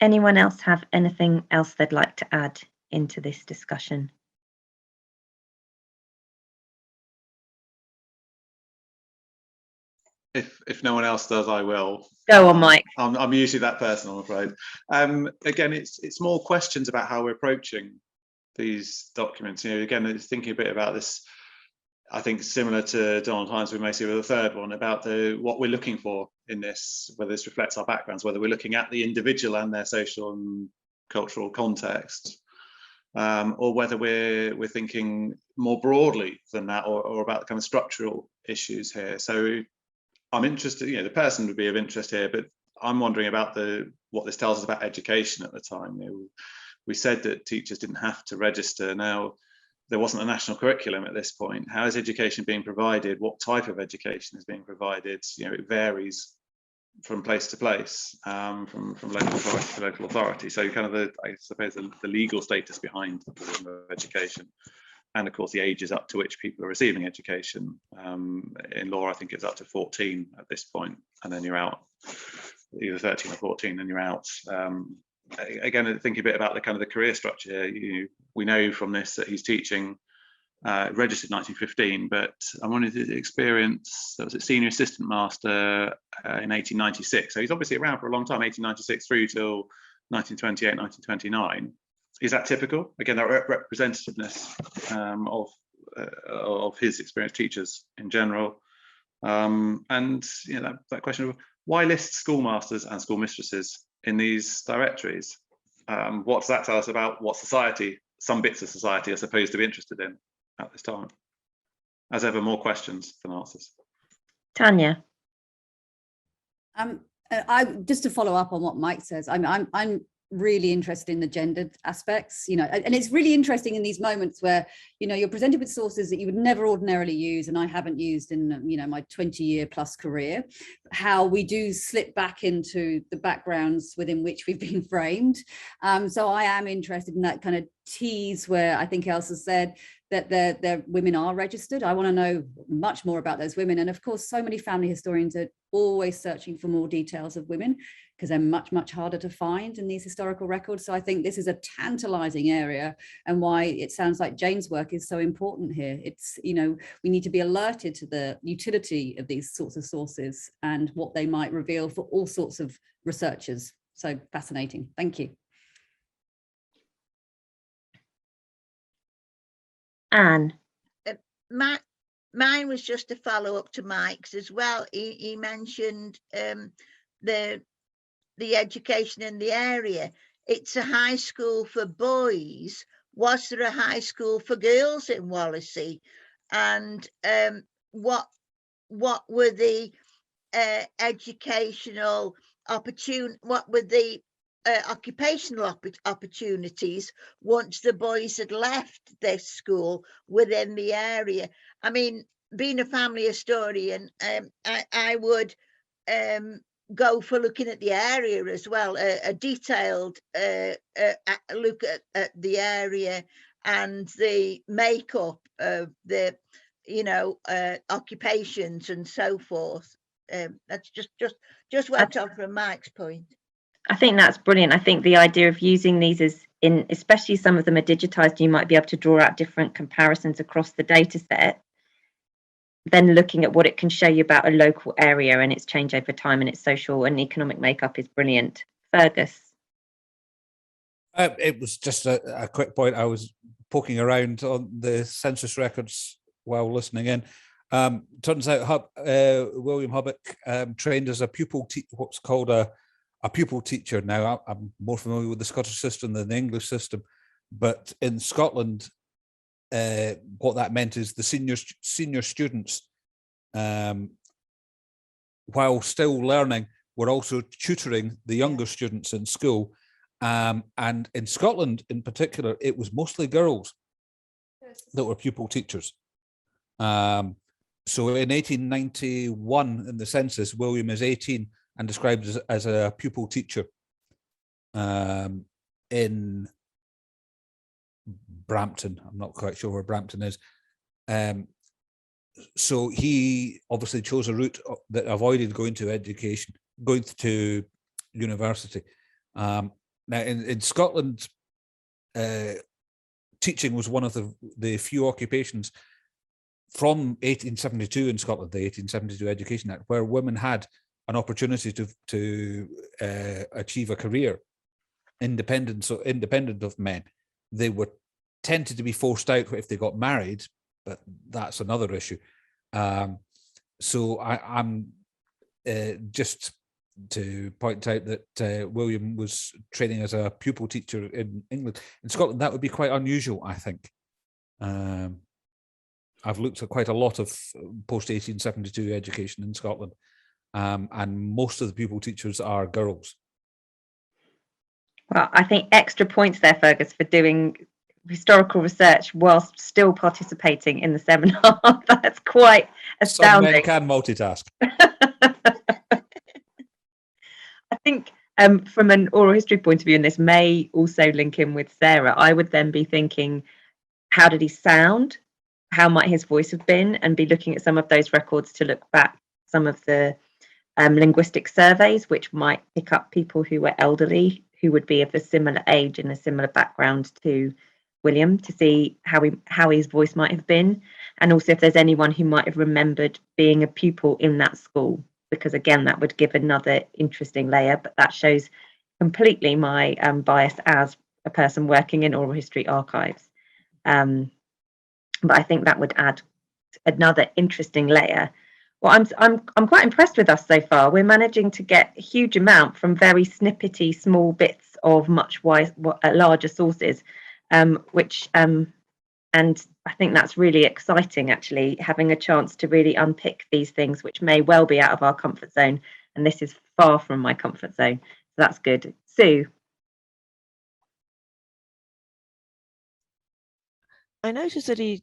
Anyone else have anything else they'd like to add into this discussion? If no one else does, I will. Go on, Mike. I'm usually that person, I'm afraid. Again, it's more questions about how we're approaching these documents. Again, it's thinking a bit about this. I think similar to Donald Hines, we may see with the third one about what we're looking for in this, whether this reflects our backgrounds, whether we're looking at the individual and their social and cultural context, or whether we're thinking more broadly than that, or about the kind of structural issues here. So I'm interested, the person would be of interest here, but I'm wondering about what this tells us about education at the time. We said that teachers didn't have to register. Now, there wasn't a national curriculum at this point. How is education being provided? What type of education is being provided? It varies from place to place, from local authority to local authority. So kind of I suppose the legal status behind education. And of course, the ages up to which people are receiving education. In law, I think it's up to 14 at this point, and then you're out, either 13 or 14, and you're out. Again, thinking a bit about the kind of the career structure here. We know from this that he's teaching, registered 1915, but I wanted his experience. That was a senior assistant master in 1896. So he's obviously around for a long time, 1896 through till 1928, 1929. Is that typical? Again, that representativeness of his experienced teachers in general, and that question of why list schoolmasters and schoolmistresses in these directories? What does that tell us about what society, some bits of society, are supposed to be interested in at this time? As ever, more questions than answers. Tanya. I just to follow up on what Mike says, I'm really interested in the gendered aspects, and it's really interesting in these moments where, you're presented with sources that you would never ordinarily use, and I haven't used in, my 20-year plus career, how we do slip back into the backgrounds within which we've been framed. So I am interested in that kind of tease where I think Elsa said, that their women are registered. I want to know much more about those women. And of course, so many family historians are always searching for more details of women because they're much, much harder to find in these historical records. So I think this is a tantalizing area, and why it sounds like Jane's work is so important here. It's, you know, we need to be alerted to the utility of these sorts of sources and what they might reveal for all sorts of researchers. So fascinating. Thank you. Anne. Mine was just a follow up to Mike's as well. He mentioned the education in the area. It's a high school for boys. Was there a high school for girls in Wallasey? And what were the educational opportunity? What were the occupational opportunities once the boys had left this school within the area? I mean, being a family historian, I would go for looking at the area as well, a detailed look at the area and the makeup of the, you know, occupations and so forth. That's just went on from Mike's point. I think that's brilliant. I think the idea of using these is in, especially some of them are digitized, you might be able to draw out different comparisons across the data set, then looking at what it can show you about a local area and its change over time and its social and economic makeup is brilliant. Fergus. It was just a quick point. I was poking around on the census records while listening in. Turns out William Hubbock trained as a pupil, what's called a pupil teacher. Now, I'm more familiar with the Scottish system than the English system, but in Scotland, what that meant is the senior students, while still learning, were also tutoring the younger students in school. And in Scotland in particular, it was mostly girls that were pupil teachers. So in 1891, in the census, William is 18 and described as a pupil teacher in Brampton. I'm not quite sure where Brampton is. So he obviously chose a route that avoided going to education, going to university. Now in Scotland, teaching was one of the few occupations from 1872 in Scotland, the 1872 Education Act, where women had an opportunity to achieve a career independent of men. They were tended to be forced out if they got married, but that's another issue. So I'm just to point out that William was training as a pupil teacher in England. In Scotland, that would be quite unusual, I think. I've looked at quite a lot of post-1872 education in Scotland, and most of the pupil teachers are girls. Well, I think extra points there, Fergus, for doing historical research whilst still participating in the seminar. That's quite astounding. Some men can multitask. I think from an oral history point of view, and this may also link in with Sarah, I would then be thinking, how did he sound? How might his voice have been? And be looking at some of those records to look back some of the linguistic surveys, which might pick up people who were elderly, who would be of a similar age and a similar background to William, to see how his voice might have been. And also if there's anyone who might have remembered being a pupil in that school, because again, that would give another interesting layer, but that shows completely my bias as a person working in oral history archives. But I think that would add another interesting layer. Well, I'm quite impressed with us so far. We're managing to get a huge amount from very snippety small bits of much larger sources, which and I think that's really exciting, actually, having a chance to really unpick these things which may well be out of our comfort zone, and this is far from my comfort zone, so that's good. Sue. I noticed that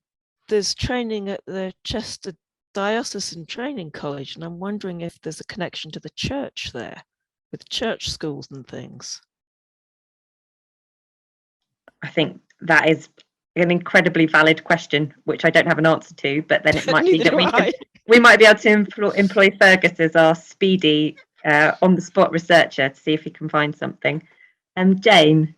there's training at the Chester Diocesan Training College, and I'm wondering if there's a connection to the church there, with church schools and things. I think that is an incredibly valid question, which I don't have an answer to, but then it might be Neither that do we might be able to employ Fergus as our speedy on the spot researcher to see if he can find something. Jane.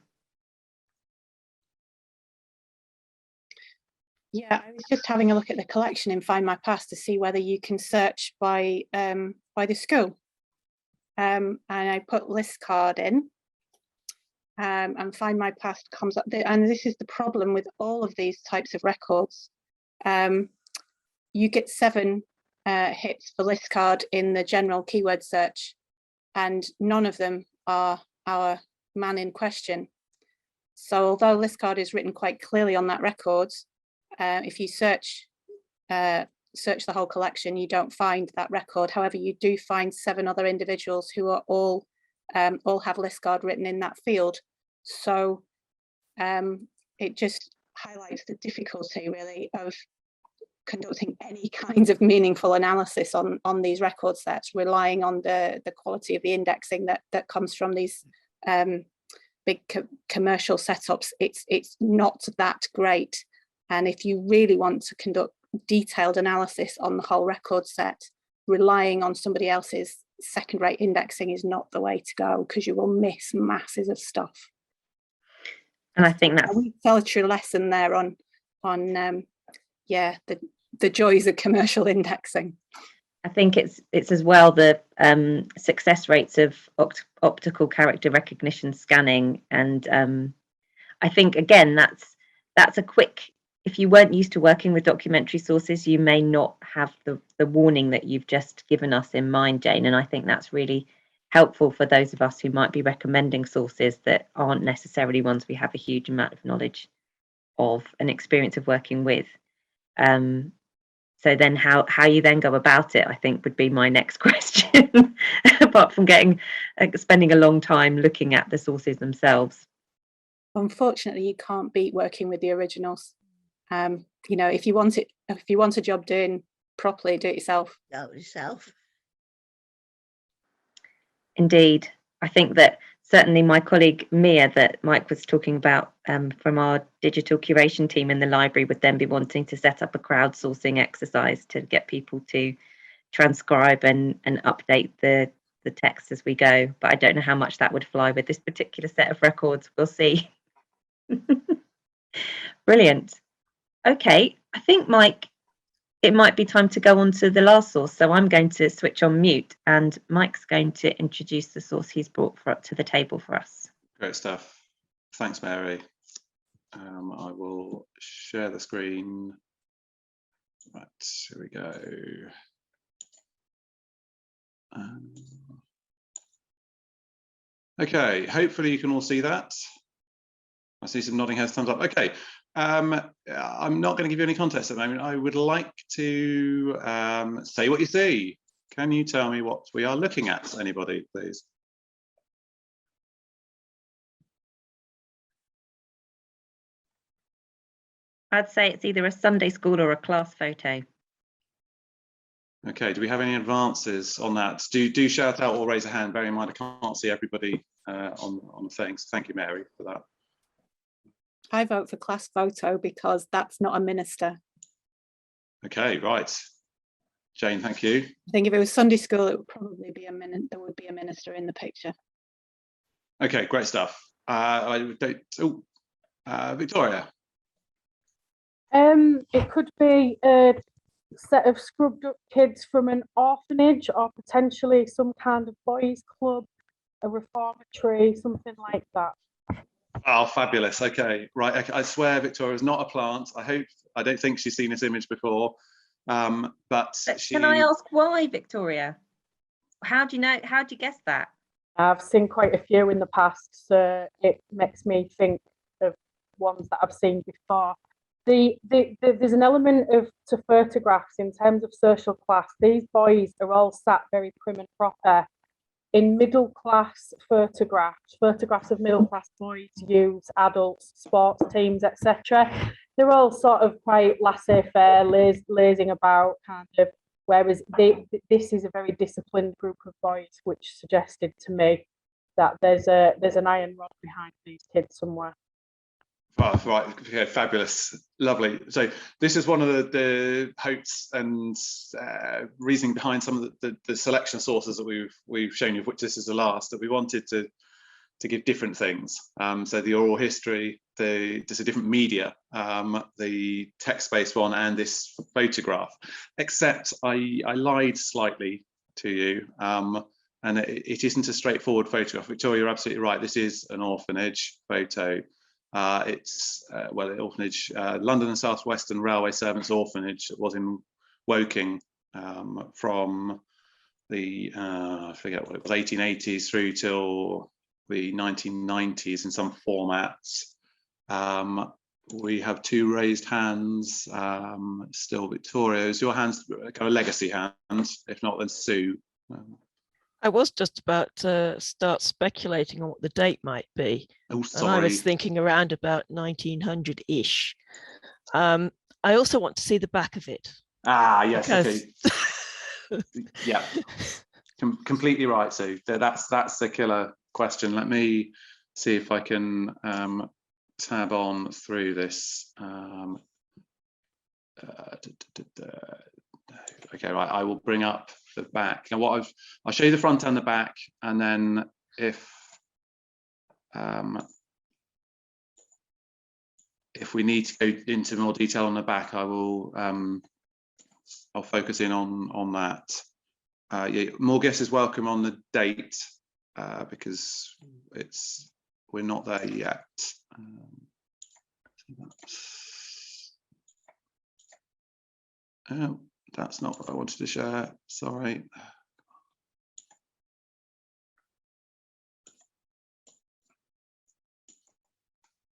Yeah, I was just having a look at the collection in Find My Past to see whether you can search by the school. And I put list card in, and Find My Past comes up there. And this is the problem with all of these types of records. You get 7 hits for list card in the general keyword search, and none of them are our man in question. So although list card is written quite clearly on that record, if you search the whole collection, you don't find that record. However, you do find 7 other individuals who are all have list card written in that field. So it just highlights the difficulty, really, of conducting any kinds of meaningful analysis on these record sets, relying on the quality of the indexing that comes from these big commercial setups. It's not that great. And if you really want to conduct detailed analysis on the whole record set, relying on somebody else's second-rate indexing is not the way to go, because you will miss masses of stuff. And I think that's a solitary lesson there on the joys of commercial indexing. I think it's as well the success rates of optical character recognition scanning, and I think again that's a quick. If you weren't used to working with documentary sources, you may not have the warning that you've just given us in mind, Jane. And I think that's really helpful for those of us who might be recommending sources that aren't necessarily ones we have a huge amount of knowledge of and experience of working with. So then how you then go about it, I think, would be my next question, apart from spending a long time looking at the sources themselves. Unfortunately, you can't beat working with the originals. If you want a job doing properly, do it yourself. Indeed. I think that certainly my colleague Mia that Mike was talking about from our digital curation team in the library would then be wanting to set up a crowdsourcing exercise to get people to transcribe and update the text as we go. But I don't know how much that would fly with this particular set of records. We'll see. Brilliant. Okay, I think, Mike, it might be time to go on to the last source. So I'm going to switch on mute and Mike's going to introduce the source he's brought to the table for us. Great stuff. Thanks, Mary. I will share the screen. Right, here we go. Okay, hopefully you can all see that. I see some nodding heads, thumbs up. Okay. I'm not going to give you any context at the moment. I would like to say what you see. Can you tell me what we are looking at? Anybody, please? I'd say it's either a Sunday school or a class photo. Okay, do we have any advances on that? Do shout out or raise a hand. Bear in mind, I can't see everybody on the thing. So thank you, Mary, for that. I vote for class photo because that's not a minister. Okay, right. Jane, thank you. I think if it was Sunday school, it would probably be there would be a minister in the picture. Okay, great stuff. Victoria. It could be a set of scrubbed up kids from an orphanage or potentially some kind of boys' club, a reformatory, something like that. Oh, fabulous. Okay, right. Okay. I swear Victoria is not a plant. I don't think she's seen this image before. But can I ask why, Victoria? How do you know? How do you guess that? I've seen quite a few in the past, so it makes me think of ones that I've seen before. There's an element to photographs in terms of social class. These boys are all sat very prim and proper in middle class photographs of middle class boys, youths, adults, sports teams, etc. They're all sort of quite laissez-faire, lazing about, kind of. Whereas this is a very disciplined group of boys, which suggested to me that there's an iron rod behind these kids somewhere. Oh, right, okay, fabulous, lovely. So this is one of the hopes and reasoning behind some of the selection sources that we've shown you, of which this is the last, that we wanted to give different things. So the oral history, there's a different media, the text-based one, and this photograph. Except I lied slightly to you, and it isn't a straightforward photograph. Victoria, you're absolutely right. This is an orphanage photo. It's well, the orphanage, London and South Western Railway Servants Orphanage, that was in Woking from the I forget what it was, 1880s through till the 1990s in some formats. We have two raised hands. Still Victoria. Is your hands kind of legacy hands? If not, then Sue. I was just about to start speculating on what the date might be. Oh, and I was thinking around about 1900-ish. I also want to see the back of it. Ah, yes, because... okay. Yeah, completely right, Sue. That's the killer question. Let me see if I can tab on through this. Okay, right, I will bring up the back. Now I'll show you the front and the back, and then if we need to go into more detail on the back, I will I'll focus in on that. Yeah, more guesses welcome on the date, because we're not there yet. Oh, that's not what I wanted to share, sorry.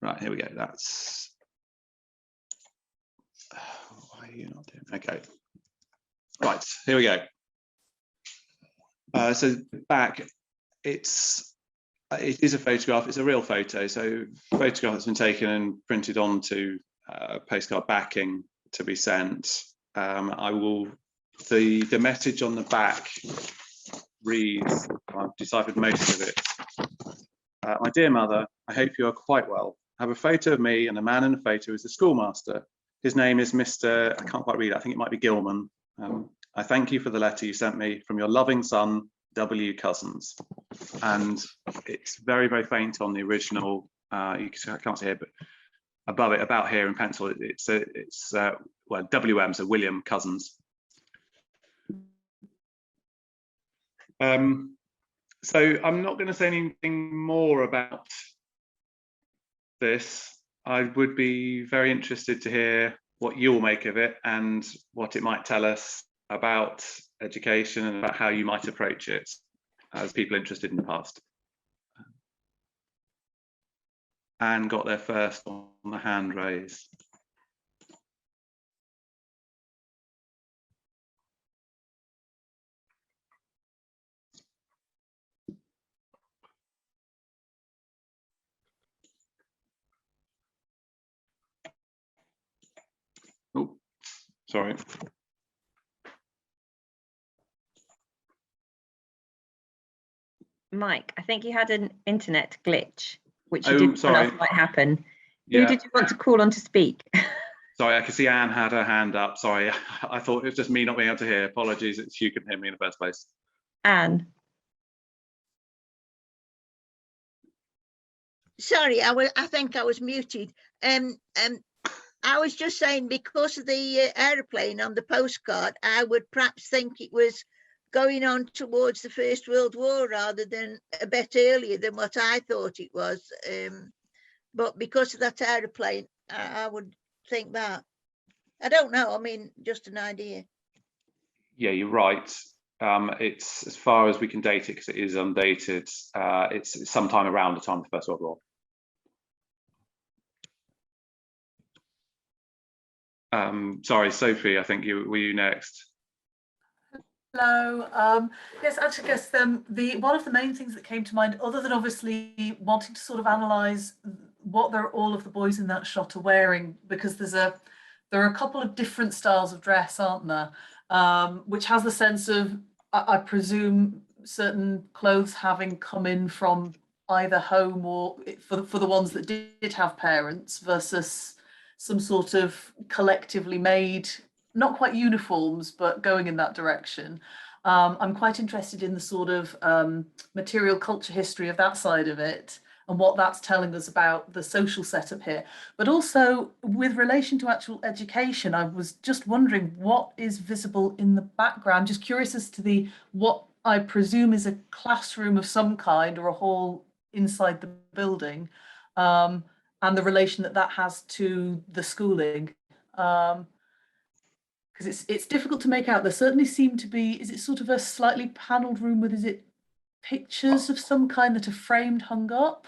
Right, here we go. That's why are you not doing? Okay. Right, here we go. So back, it is a photograph. It's a real photo. So photograph that's been taken and printed onto postcard backing to be sent. The message on the back reads, I've deciphered most of it. My dear mother, I hope you are quite well. I have a photo of me, and the man in the photo is the schoolmaster. His name is Mr. I can't quite read it. I think it might be Gilman. I thank you for the letter you sent me from your loving son, W. Cousins. And it's very, very faint on the original. You can't see it, but above it, about here in pencil, it's well, WM, so William Cousins. So I'm not going to say anything more about this. I would be very interested to hear what you'll make of it and what it might tell us about education and about how you might approach it as people interested in the past. Anne got there first on the hand raise. Oh, sorry. Mike, I think you had an internet glitch, which you didn't realize might happen. Yeah. Who did you want to call on to speak? Sorry, I can see Anne had her hand up. Sorry, I thought it was just me not being able to hear. Apologies, it's you couldn't hear me in the first place. Anne. Sorry, I think I was muted. I was just saying, because of the aeroplane on the postcard, I would perhaps think it was going on towards the First World War rather than a bit earlier than what I thought it was. But because of that aeroplane, I would think that. I don't know. I mean, just an idea. Yeah, you're right. It's as far as we can date it, because it is undated. It's sometime around the time of the First World War. Sorry, Sophie, I think were you next? Hello. Yes, actually, I guess one of the main things that came to mind, other than obviously wanting to sort of analyse what all of the boys in that shot are wearing, because there are a couple of different styles of dress, aren't there? Which has the sense of, I presume, certain clothes having come in from either home or for the ones that did have parents versus some sort of collectively made, not quite uniforms, but going in that direction. I'm quite interested in the sort of material culture history of that side of it and what that's telling us about the social setup here. But also with relation to actual education, I was just wondering what is visible in the background, just curious as to what I presume is a classroom of some kind or a hall inside the building, and the relation that has to the schooling. Because it's difficult to make out. There certainly seem to be, is it sort of a slightly panelled room with, is it pictures of some kind that are framed, hung up?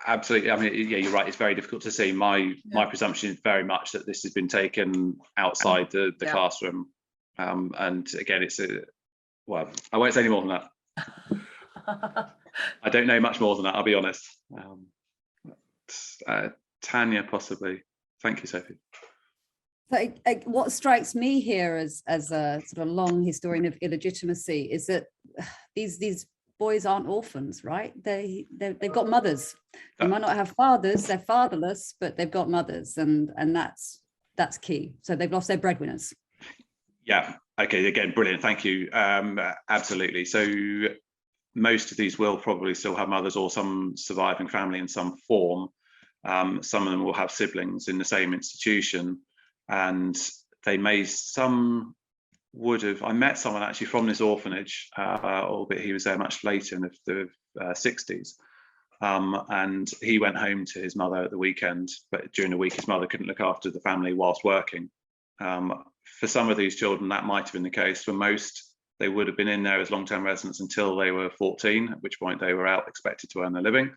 Absolutely. I mean, yeah, you're right. It's very difficult to see. My presumption is very much that this has been taken outside the classroom. And again, well, I won't say any more than that. I don't know much more than that, I'll be honest. Tanya, possibly. Thank you, Sophie. So what strikes me here as a sort of long historian of illegitimacy is that these boys aren't orphans, right? They've got mothers. They might not have fathers, they're fatherless, but they've got mothers, and that's key. So they've lost their breadwinners. Yeah, okay, again, brilliant, thank you. Absolutely. So most of these will probably still have mothers or some surviving family in some form. Some of them will have siblings in the same institution, and they may, some would have, I met someone actually from this orphanage, albeit he was there much later in the 60s. And he went home to his mother at the weekend, but during the week his mother couldn't look after the family whilst working. For some of these children that might have been the case. For most, they would have been in there as long-term residents until they were 14, at which point they were out expected to earn a living.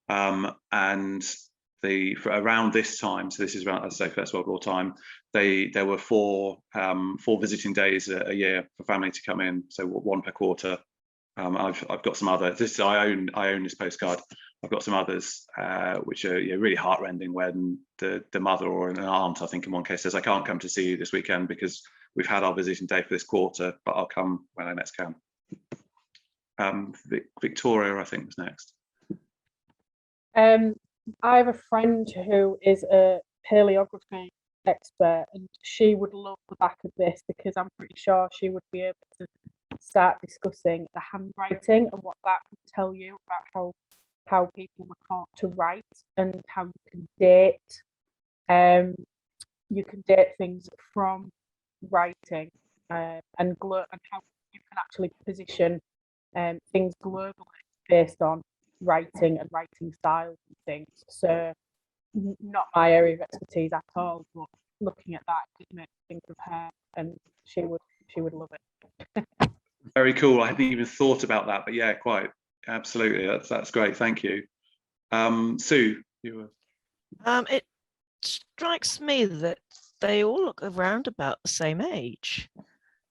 And for around this time, so this is around, as I say, First World War time, there were four visiting days a year for family to come in, so one per quarter. I've got some other. I own this postcard. I've got some others which are really heartrending when the mother or an aunt, I think in one case, says, "I can't come to see you this weekend because we've had our visiting day for this quarter, but I'll come when I next can." Victoria, I think, was next. I have a friend who is a paleography expert, and she would love the back of this because I'm pretty sure she would be able to start discussing the handwriting and what that would tell you about how people were taught to write and how you can date. You can date things from writing and how you can actually position things globally based on writing and writing styles and things. So not my area of expertise at all, but looking at that it makes me think of her, and she would love it. Very cool. I hadn't even thought about that, but yeah, quite absolutely. That's great. Thank you. Sue, you were. It strikes me that they all look around about the same age.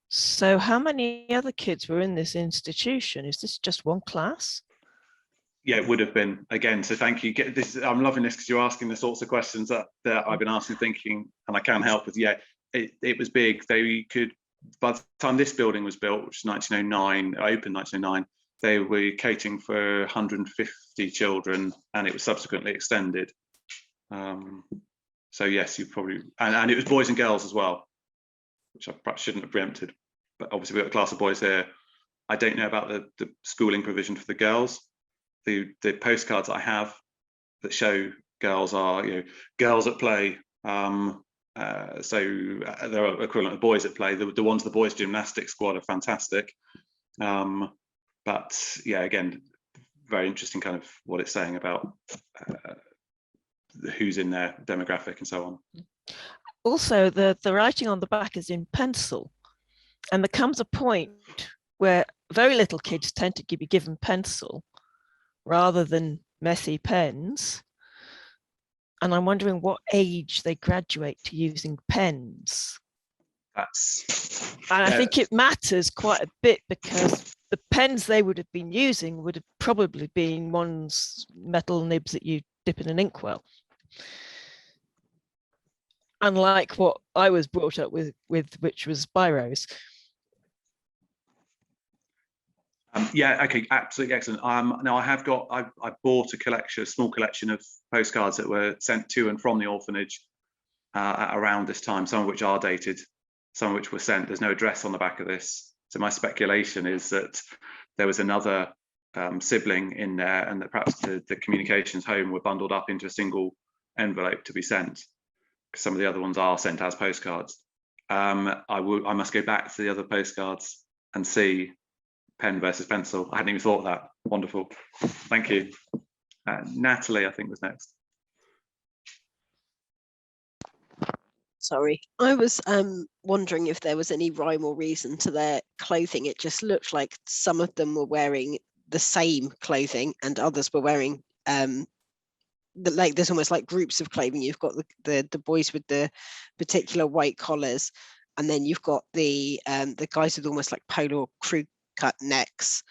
So how many other kids were in this institution? Is this just one class? Yeah, it would have been, again, so thank you. I'm loving this because you're asking the sorts of questions that I've been asking, thinking, and I can't help with. Yeah, it was big. They could, by the time this building was built, which is 1909, opened 1909, they were catering for 150 children, and it was subsequently extended. So yes, you probably, and it was boys and girls as well, which I perhaps shouldn't have preempted, but obviously we've got a class of boys here. I don't know about the schooling provision for the girls. The postcards I have that show girls are, girls at play. So there are equivalent of boys at play. The ones, the boys gymnastics squad are fantastic. But yeah, again, very interesting kind of what it's saying about who's in their demographic and so on. Also, the writing on the back is in pencil, and there comes a point where very little kids tend to be given pencil rather than messy pens. And I'm wondering what age they graduate to using pens. And I think it matters quite a bit because the pens they would have been using would have probably been ones, metal nibs that you dip in an inkwell. Unlike what I was brought up with which was biros. Yeah, okay, absolutely excellent. Now I bought a small collection of postcards that were sent to and from the orphanage at around this time, some of which are dated, some of which were sent. There's no address on the back of this. So my speculation is that there was another sibling in there, and that perhaps the communications home were bundled up into a single envelope to be sent. Some of the other ones are sent as postcards. I must go back to the other postcards and see pen versus pencil. I hadn't even thought of that. Wonderful. Thank you. Natalie, I think, was next. Sorry, I was wondering if there was any rhyme or reason to their clothing. It just looked like some of them were wearing the same clothing and others were wearing like there's almost like groups of clothing. You've got the boys with the particular white collars, and then you've got the guys with almost like polo crew cut necks,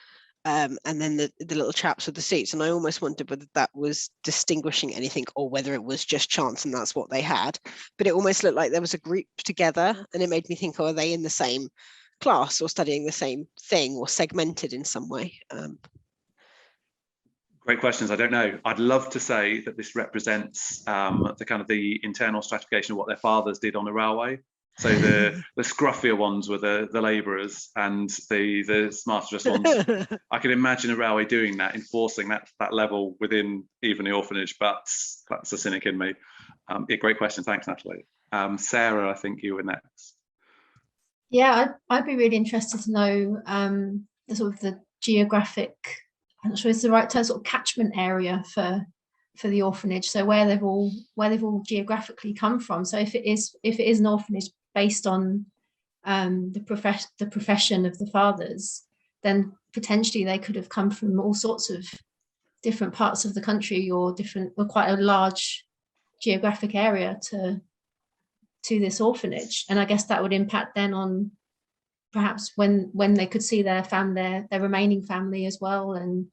and then the little chaps with the suits. And I almost wondered whether that was distinguishing anything or whether it was just chance and that's what they had. But it almost looked like there was a group together, and it made me think, oh, are they in the same class or studying the same thing or segmented in some way? Great questions. I don't know. I'd love to say that this represents the internal stratification of what their fathers did on the railway. So the scruffier ones were the labourers, and the smarter dressed ones. I can imagine a railway doing that, enforcing that level within even the orphanage. But that's a cynic in me. Yeah, great question. Thanks, Natalie. Sarah, I think you were next. Yeah, I'd be really interested to know the sort of the geographic, I'm not sure it's the right term, sort of catchment area for the orphanage. So where they've all geographically come from. So if it is an orphanage based on the profession of the fathers, then potentially they could have come from all sorts of different parts of the country or quite a large geographic area to this orphanage. And I guess that would impact then on perhaps when they could see their remaining family as well, and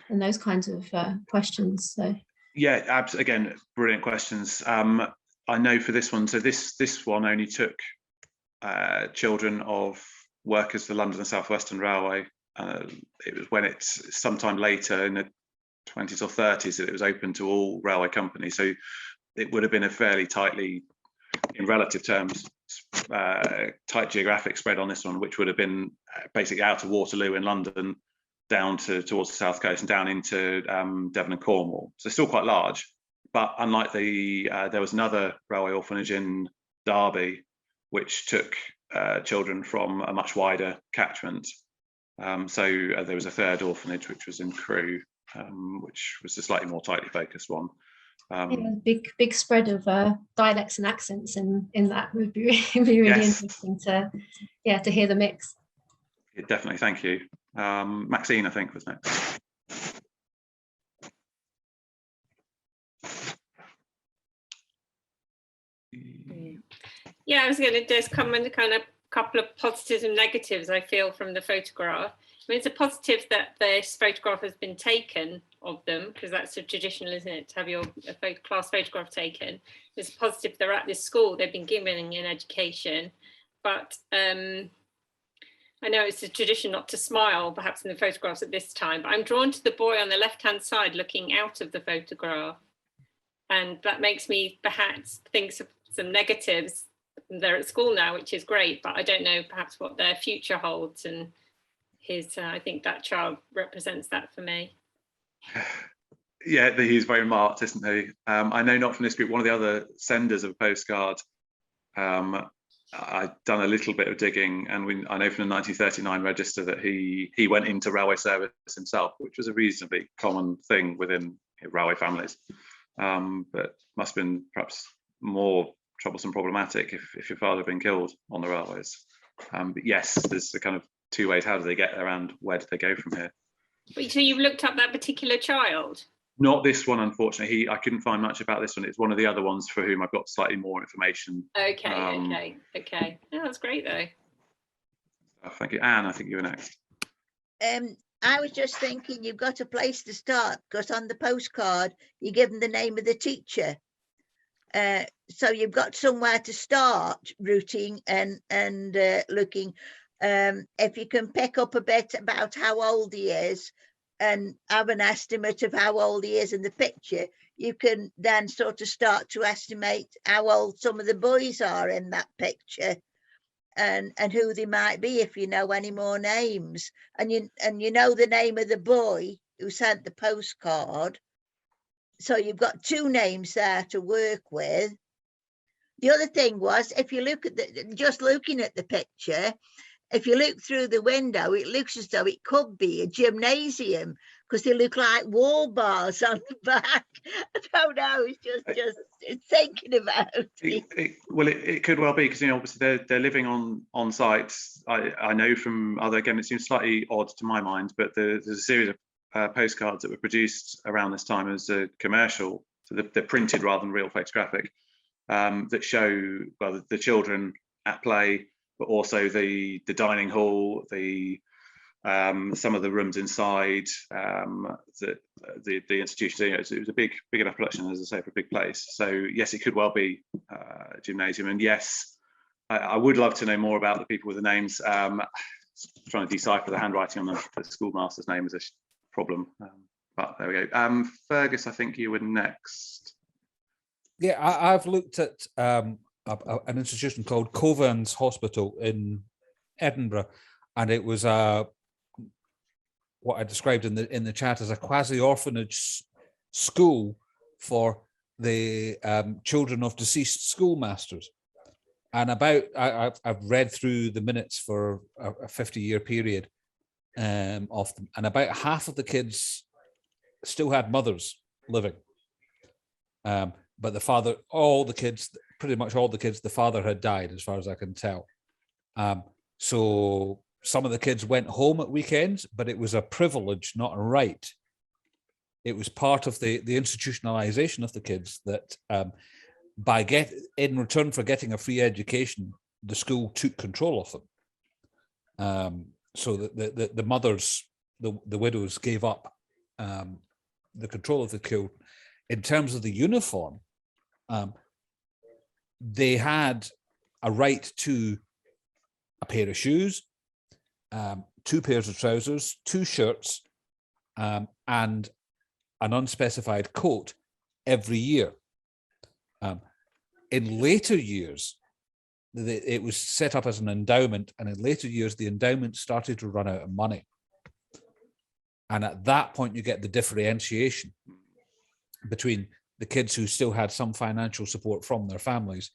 those kinds of questions. So yeah, again, brilliant questions. I know for this one, so this one only took children of workers for London and South Western Railway. It was when it's sometime later in the 20s or 30s that it was open to all railway companies. So it would have been a fairly tightly, in relative terms, tight geographic spread on this one, which would have been basically out of Waterloo in London down towards the south coast and down into Devon and Cornwall. So still quite large, but unlike there was another railway orphanage in Derby, which took children from a much wider catchment. So there was a third orphanage, which was in Crewe, which was a slightly more tightly focused one. Big spread of dialects and accents in that would be really yes. interesting to hear the mix. Yeah, definitely, thank you. Maxine, I think, was next. Yeah, I was going to just comment on kind of couple of positives and negatives I feel from the photograph. I mean, it's a positive that this photograph has been taken of them, because that's a traditional, isn't it, to have your class photograph taken. It's a positive they're at this school, they've been given an education, but I know it's a tradition not to smile, perhaps in the photographs at this time, but I'm drawn to the boy on the left-hand side looking out of the photograph. And that makes me perhaps think of some negatives. They're at school now, which is great, but I don't know perhaps what their future holds. And I think that child represents that for me. Yeah, he's very marked, isn't he? I know not from this group, one of the other senders of a postcard, I'd done a little bit of digging, and I know from the 1939 register that he went into railway service himself, which was a reasonably common thing within railway families, but must have been perhaps more troublesome, problematic if your father had been killed on the railways. But yes, there's the kind of two ways. How do they get there, and where do they go from here? So you've looked up that particular child? Not this one, unfortunately. I couldn't find much about this one. It's one of the other ones for whom I've got slightly more information. Okay. Oh, that's great though. Thank you. Anne, I think you were next. I was just thinking you've got a place to start, because on the postcard you give them the name of the teacher. So you've got somewhere to start routing and looking. if you can pick up a bit about how old he is and have an estimate of how old he is in the picture, you can then sort of start to estimate how old some of the boys are in that picture, and who they might be if you know any more names, and you know the name of the boy who sent the postcard. So you've got 2 names there to work with. The other thing was, if you look at just looking at the picture, if you look through the window, it looks as though it could be a gymnasium, because they look like wall bars on the back. I don't know, it's thinking about it. Well, it could well be, because obviously they're living on site. I know from other, again, it seems slightly odd to my mind, but there's a series of postcards that were produced around this time as a commercial, so they're printed rather than real photographic, that show, well, the children at play, but also the dining hall, some of the rooms inside, the institution. It was a big enough production, as I say, for a big place. So yes, it could well be a gymnasium. And yes, I would love to know more about the people with the names. Trying to decipher the handwriting on the schoolmaster's name is a problem. But there we go. Fergus, I think you were next. Yeah, I've looked at an institution called Covens Hospital in Edinburgh, and it was what I described in the chat as a quasi-orphanage school for the children of deceased schoolmasters. And I've read through the minutes for a 50-year period of them, and about half of the kids still had mothers living. But the father, pretty much all the kids, the father had died, as far as I can tell. So some of the kids went home at weekends, but it was a privilege, not a right. It was part of the institutionalization of the kids that in return for getting a free education, the school took control of them. So that the mothers, the widows, gave up the control of the children. In terms of the uniform, they had a right to a pair of shoes, 2 pairs of trousers, 2 shirts, and an unspecified coat every year. In later years, it was set up as an endowment, and in later years, the endowment started to run out of money. And at that point, you get the differentiation between the kids who still had some financial support from their families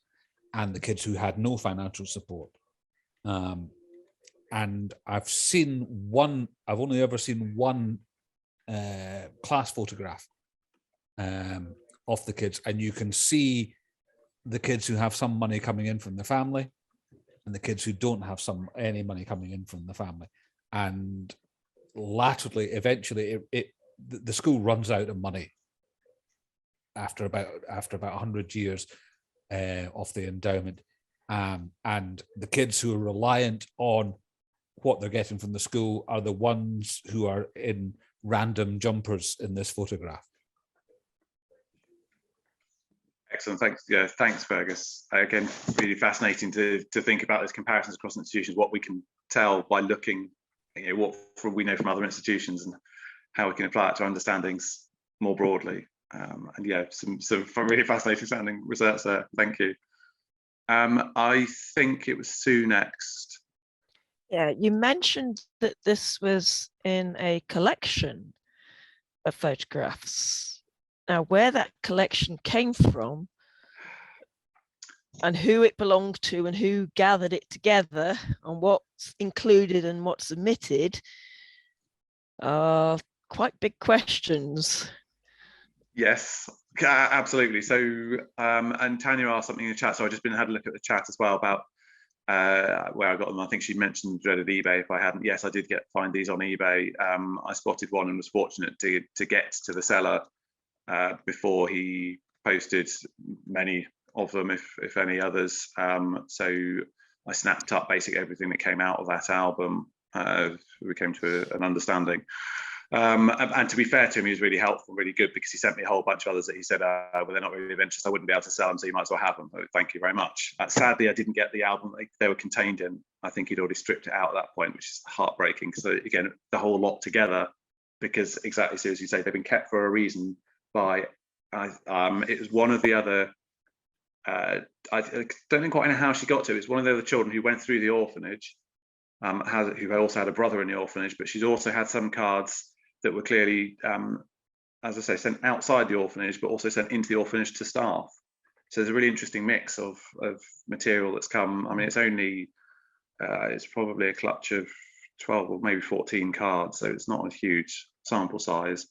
and the kids who had no financial support. And I've only ever seen one class photograph of the kids, and you can see the kids who have some money coming in from the family and the kids who don't have any money coming in from the family. And laterally, eventually, the school runs out of money after about 100 years of the endowment, and the kids who are reliant on what they're getting from the school are the ones who are in random jumpers in this photograph. Excellent, thanks. Yeah, thanks, Fergus. Again, really fascinating to think about those comparisons across institutions, what we can tell by looking, what we know from other institutions, and how we can apply it to our understandings more broadly. And yeah, some really fascinating sounding research there. Thank you. I think it was Sue next. Yeah, you mentioned that this was in a collection of photographs. Now, where that collection came from and who it belonged to and who gathered it together and what's included and what's omitted are quite big questions. Yes, absolutely. So, and Tanya asked something in the chat, so I just had a look at the chat as well about where I got them. I think she mentioned dreaded eBay. If I hadn't, yes, I did find these on eBay. I spotted one and was fortunate to get to the seller before he posted many of them, if any others. So I snapped up basically everything that came out of that album. We came to an understanding. And to be fair to him, he was really helpful, really good, because he sent me a whole bunch of others that he said, well, they're not really of interest. I wouldn't be able to sell them, so you might as well have them. But thank you very much. Sadly, I didn't get the album they were contained in. I think he'd already stripped it out at that point, which is heartbreaking. So again, the whole lot together, because exactly so as you say, they've been kept for a reason by, it was one of the other, I don't think quite know how she got to it. It's one of the other children who went through the orphanage, who also had a brother in the orphanage, but she's also had some cards that were clearly, as I say, sent outside the orphanage, but also sent into the orphanage to staff. So there's a really interesting mix of material that's come. I mean, it's only, it's probably a clutch of 12 or maybe 14 cards, so it's not a huge sample size.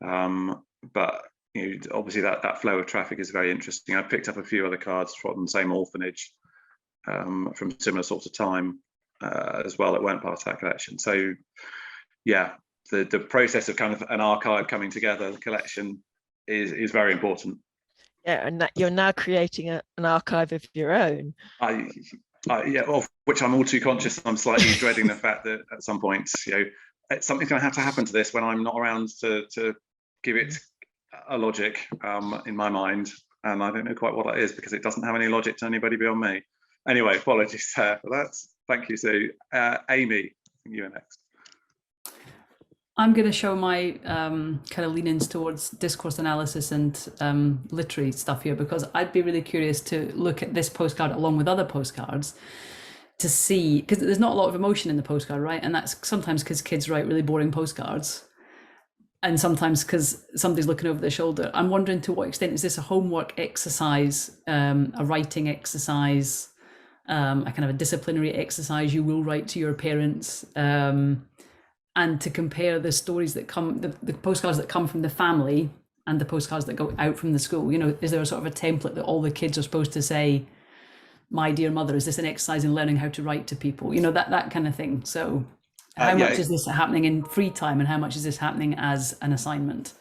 But you know, obviously that flow of traffic is very interesting. I picked up a few other cards from the same orphanage from similar sorts of time as well that weren't part of that collection. So yeah, the process of kind of an archive coming together, the collection is very important. Yeah, and that you're now creating an archive of your own. Yeah, of which I'm all too conscious. I'm slightly dreading the fact that at some point, you know, something's going to have to happen to this when I'm not around to give it a logic in my mind, and I don't know quite what that is because it doesn't have any logic to anybody beyond me. Anyway, apologies for that. Thank you, Sue. Amy, I think you're next. I'm going to show my kind of leanings towards discourse analysis and literary stuff here, because I'd be really curious to look at this postcard along with other postcards to see, because there's not a lot of emotion in the postcard, right? And that's sometimes because kids write really boring postcards, and sometimes because somebody's looking over their shoulder. I'm wondering to what extent is this a homework exercise, a writing exercise, a kind of a disciplinary exercise you will write to your parents, and to compare the stories that come, the postcards that come from the family and the postcards that go out from the school. You know, is there a sort of a template that all the kids are supposed to say, "My dear mother"? Is this an exercise in learning how to write to people? You know, that kind of thing. So how much is this happening in free time, and how much is this happening as an assignment?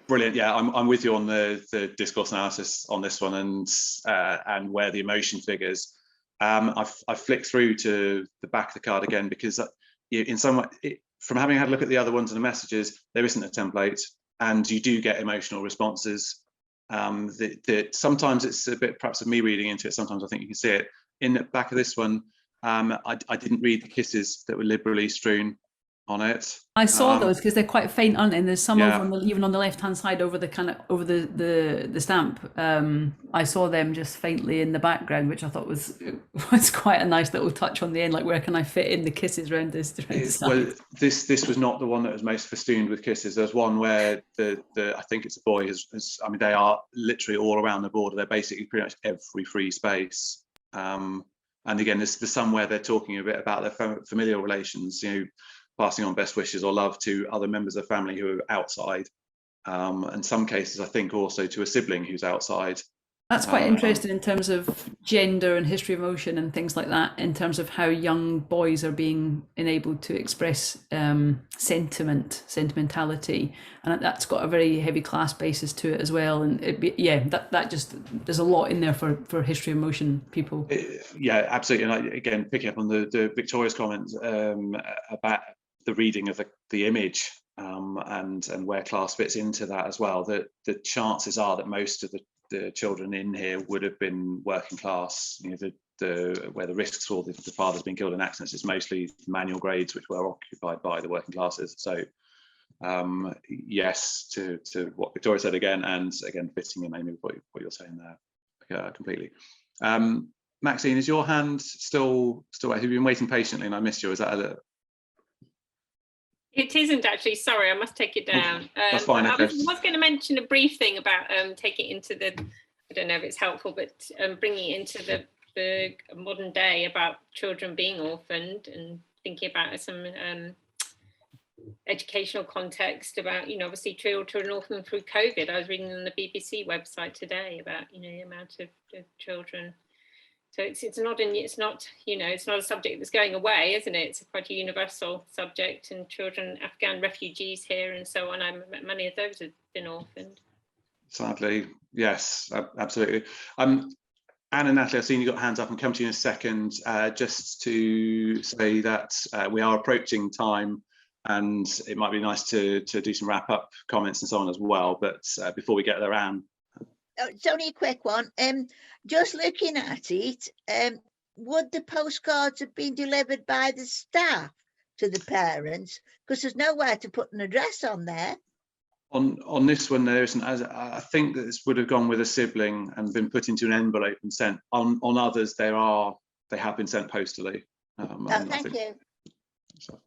Brilliant. Yeah, I'm with you on the discourse analysis on this one, and where the emotion figures. I've flicked through to the back of the card again because in some way, from having had a look at the other ones and the messages, there isn't a template, and you do get emotional responses. That sometimes it's a bit perhaps of me reading into it. Sometimes I think you can see it in the back of this one. I didn't read the kisses that were liberally strewn on it. I saw those because they're quite faint, aren't they? And there's some over even on the left hand side over the kind of over the stamp. I saw them just faintly in the background, which I thought was quite a nice little touch on the end. Like, where can I fit in the kisses around this? Well, this was not the one that was most festooned with kisses. There's one where the I think it's a boy has I mean, they are literally all around the border. They're basically pretty much every free space. And again, there's somewhere they're talking a bit about their familial relations, you know, passing on best wishes or love to other members of the family who are outside. In some cases, I think also to a sibling who's outside. That's quite interesting in terms of gender and history of emotion and things like that, in terms of how young boys are being enabled to express sentimentality, and that's got a very heavy class basis to it as well. And that just, there's a lot in there for history of emotion people. Yeah, absolutely. And again, picking up on the Victoria's comments about the reading of the image and where class fits into that as well, that the chances are that most of the children in here would have been working class. You know, where the risks for the father's been killed in accidents is mostly manual grades, which were occupied by the working classes. So yes to what Victoria said again, and again fitting in maybe what you're saying there completely. Maxine, is your hand still have you been waiting patiently and I missed you? Is that It isn't actually, sorry, I must take it down. That's fine. I was going to mention a brief thing about taking it into the, I don't know if it's helpful, but bringing it into the modern day about children being orphaned, and thinking about some educational context about, you know, obviously children orphaned through COVID. I was reading on the BBC website today about, you know, the amount of children. So it's not you know, it's not a subject that's going away, isn't it? It's quite a universal subject, and children, Afghan refugees here and so on. Many of those have been orphaned. Sadly, yes, absolutely. Anne and Natalie, I've seen you got hands up and come to you in a second. Just to say that we are approaching time, and it might be nice to do some wrap up comments and so on as well. But before we get there, Anne. It's only a quick one. Just looking at it, would the postcards have been delivered by the staff to the parents? Because there's nowhere to put an address on there. On this one, there isn't. As I think that this would have gone with a sibling and been put into an envelope and sent. On others, they have been sent postally. Thank you. So.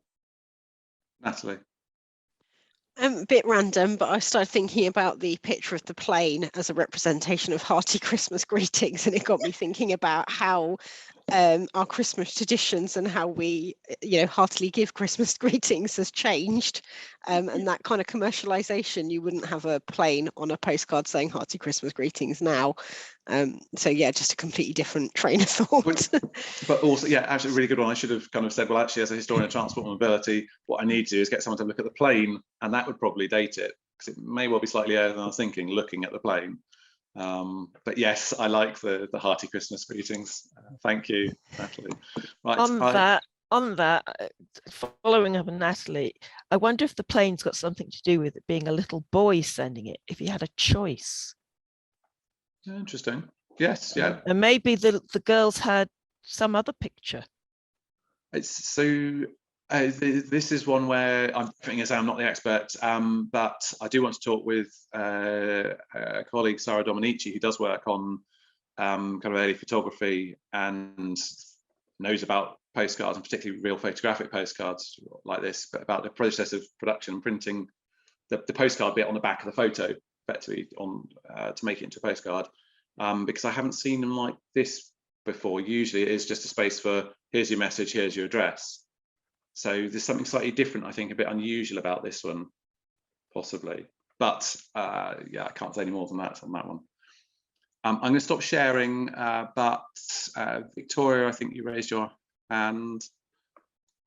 Natalie. A bit random, but I started thinking about the picture of the plane as a representation of hearty Christmas greetings, and it got me thinking about how our Christmas traditions and how we, heartily give Christmas greetings has changed, and that kind of commercialization. You wouldn't have a plane on a postcard saying hearty Christmas greetings now. So yeah, just a completely different train of thought. But also, yeah, actually a really good one. I should have kind of said, well, actually, as a historian of transport and mobility, what I need to do is get someone to look at the plane, and that would probably date it, because it may well be slightly earlier than I was thinking, looking at the plane. But yes, I like the hearty Christmas greetings. Thank you, Natalie. Right, on that, following up on Natalie, I wonder if the plane's got something to do with it being a little boy sending it, if he had a choice. Interesting. Yes, yeah. And maybe the girls had some other picture. It's so. This is one where I'm not the expert, but I do want to talk with a colleague, Sarah Dominici, who does work on kind of early photography and knows about postcards, and particularly real photographic postcards like this, but about the process of production and printing the postcard bit on the back of the photo, effectively to make it into a postcard, because I haven't seen them like this before. Usually it is just a space for here's your message, here's your address. So there's something slightly different, I think, a bit unusual about this one, possibly. But yeah, I can't say any more than that on that one. I'm going to stop sharing, but Victoria, I think you raised your hand.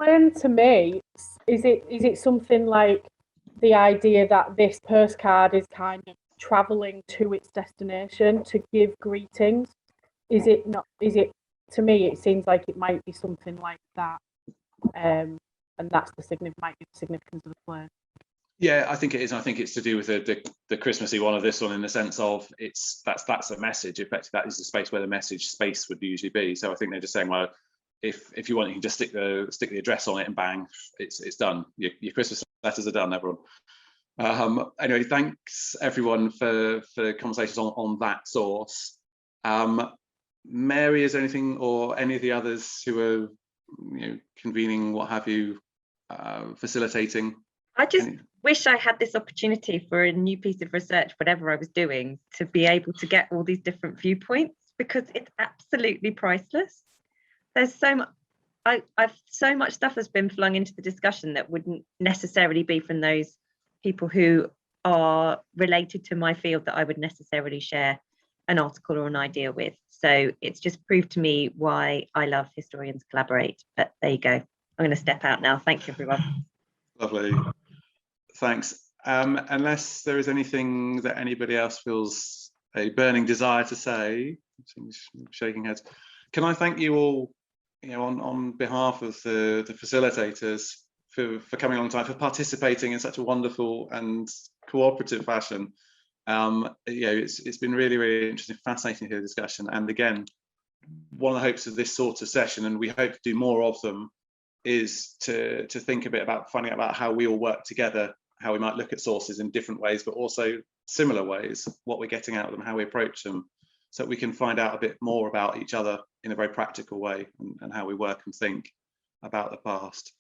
To me, is it something like the idea that this postcard is kind of travelling to its destination to give greetings? Is it not? Is it, to me, it seems like it might be something like that, and that's the significance of the play. Yeah, I think it is. I think it's to do with the Christmassy one of this one, in the sense of that's a message. Effectively, that is the space where the message space would usually be. So I think they're just saying, well, if you want, you can just stick the address on it and bang, it's done. Your Christmas letters are done, everyone. Anyway, thanks everyone for conversations on that source. Mary, is there anything, or any of the others who are convening, what have you, facilitating? I just wish I had this opportunity for a new piece of research, whatever I was doing, to be able to get all these different viewpoints, because it's absolutely priceless. There's so much, so much stuff has been flung into the discussion that wouldn't necessarily be from those people who are related to my field that I would necessarily share an article or an idea with. So it's just proved to me why I love Historians Collaborate. But there you go. I'm going to step out now. Thank you, everyone. Lovely. Thanks. Unless there is anything that anybody else feels a burning desire to say, shaking heads, can I thank you all, on behalf of the facilitators for coming along time, for participating in such a wonderful and cooperative fashion. It's been really, really interesting, fascinating to hear the discussion. And again, one of the hopes of this sort of session, and we hope to do more of them, is to think a bit about finding out about how we all work together, how we might look at sources in different ways, but also similar ways, what we're getting out of them, how we approach them, so that we can find out a bit more about each other in a very practical way, and how we work and think about the past.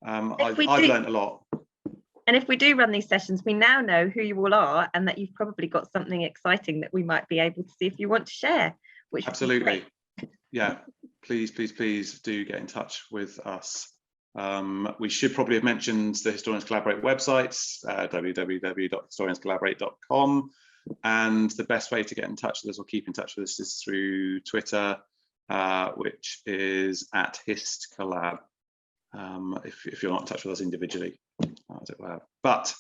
I've learned a lot. And if we do run these sessions, we now know who you all are, and that you've probably got something exciting that we might be able to see if you want to share. Which absolutely, yeah. Please do get in touch with us. We should probably have mentioned the Historians Collaborate websites, www.historianscollaborate.com, and the best way to get in touch with us or keep in touch with us is through Twitter, which is @histcollab. If you're not in touch with us individually, but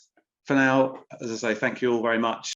for now, as I say, thank you all very much.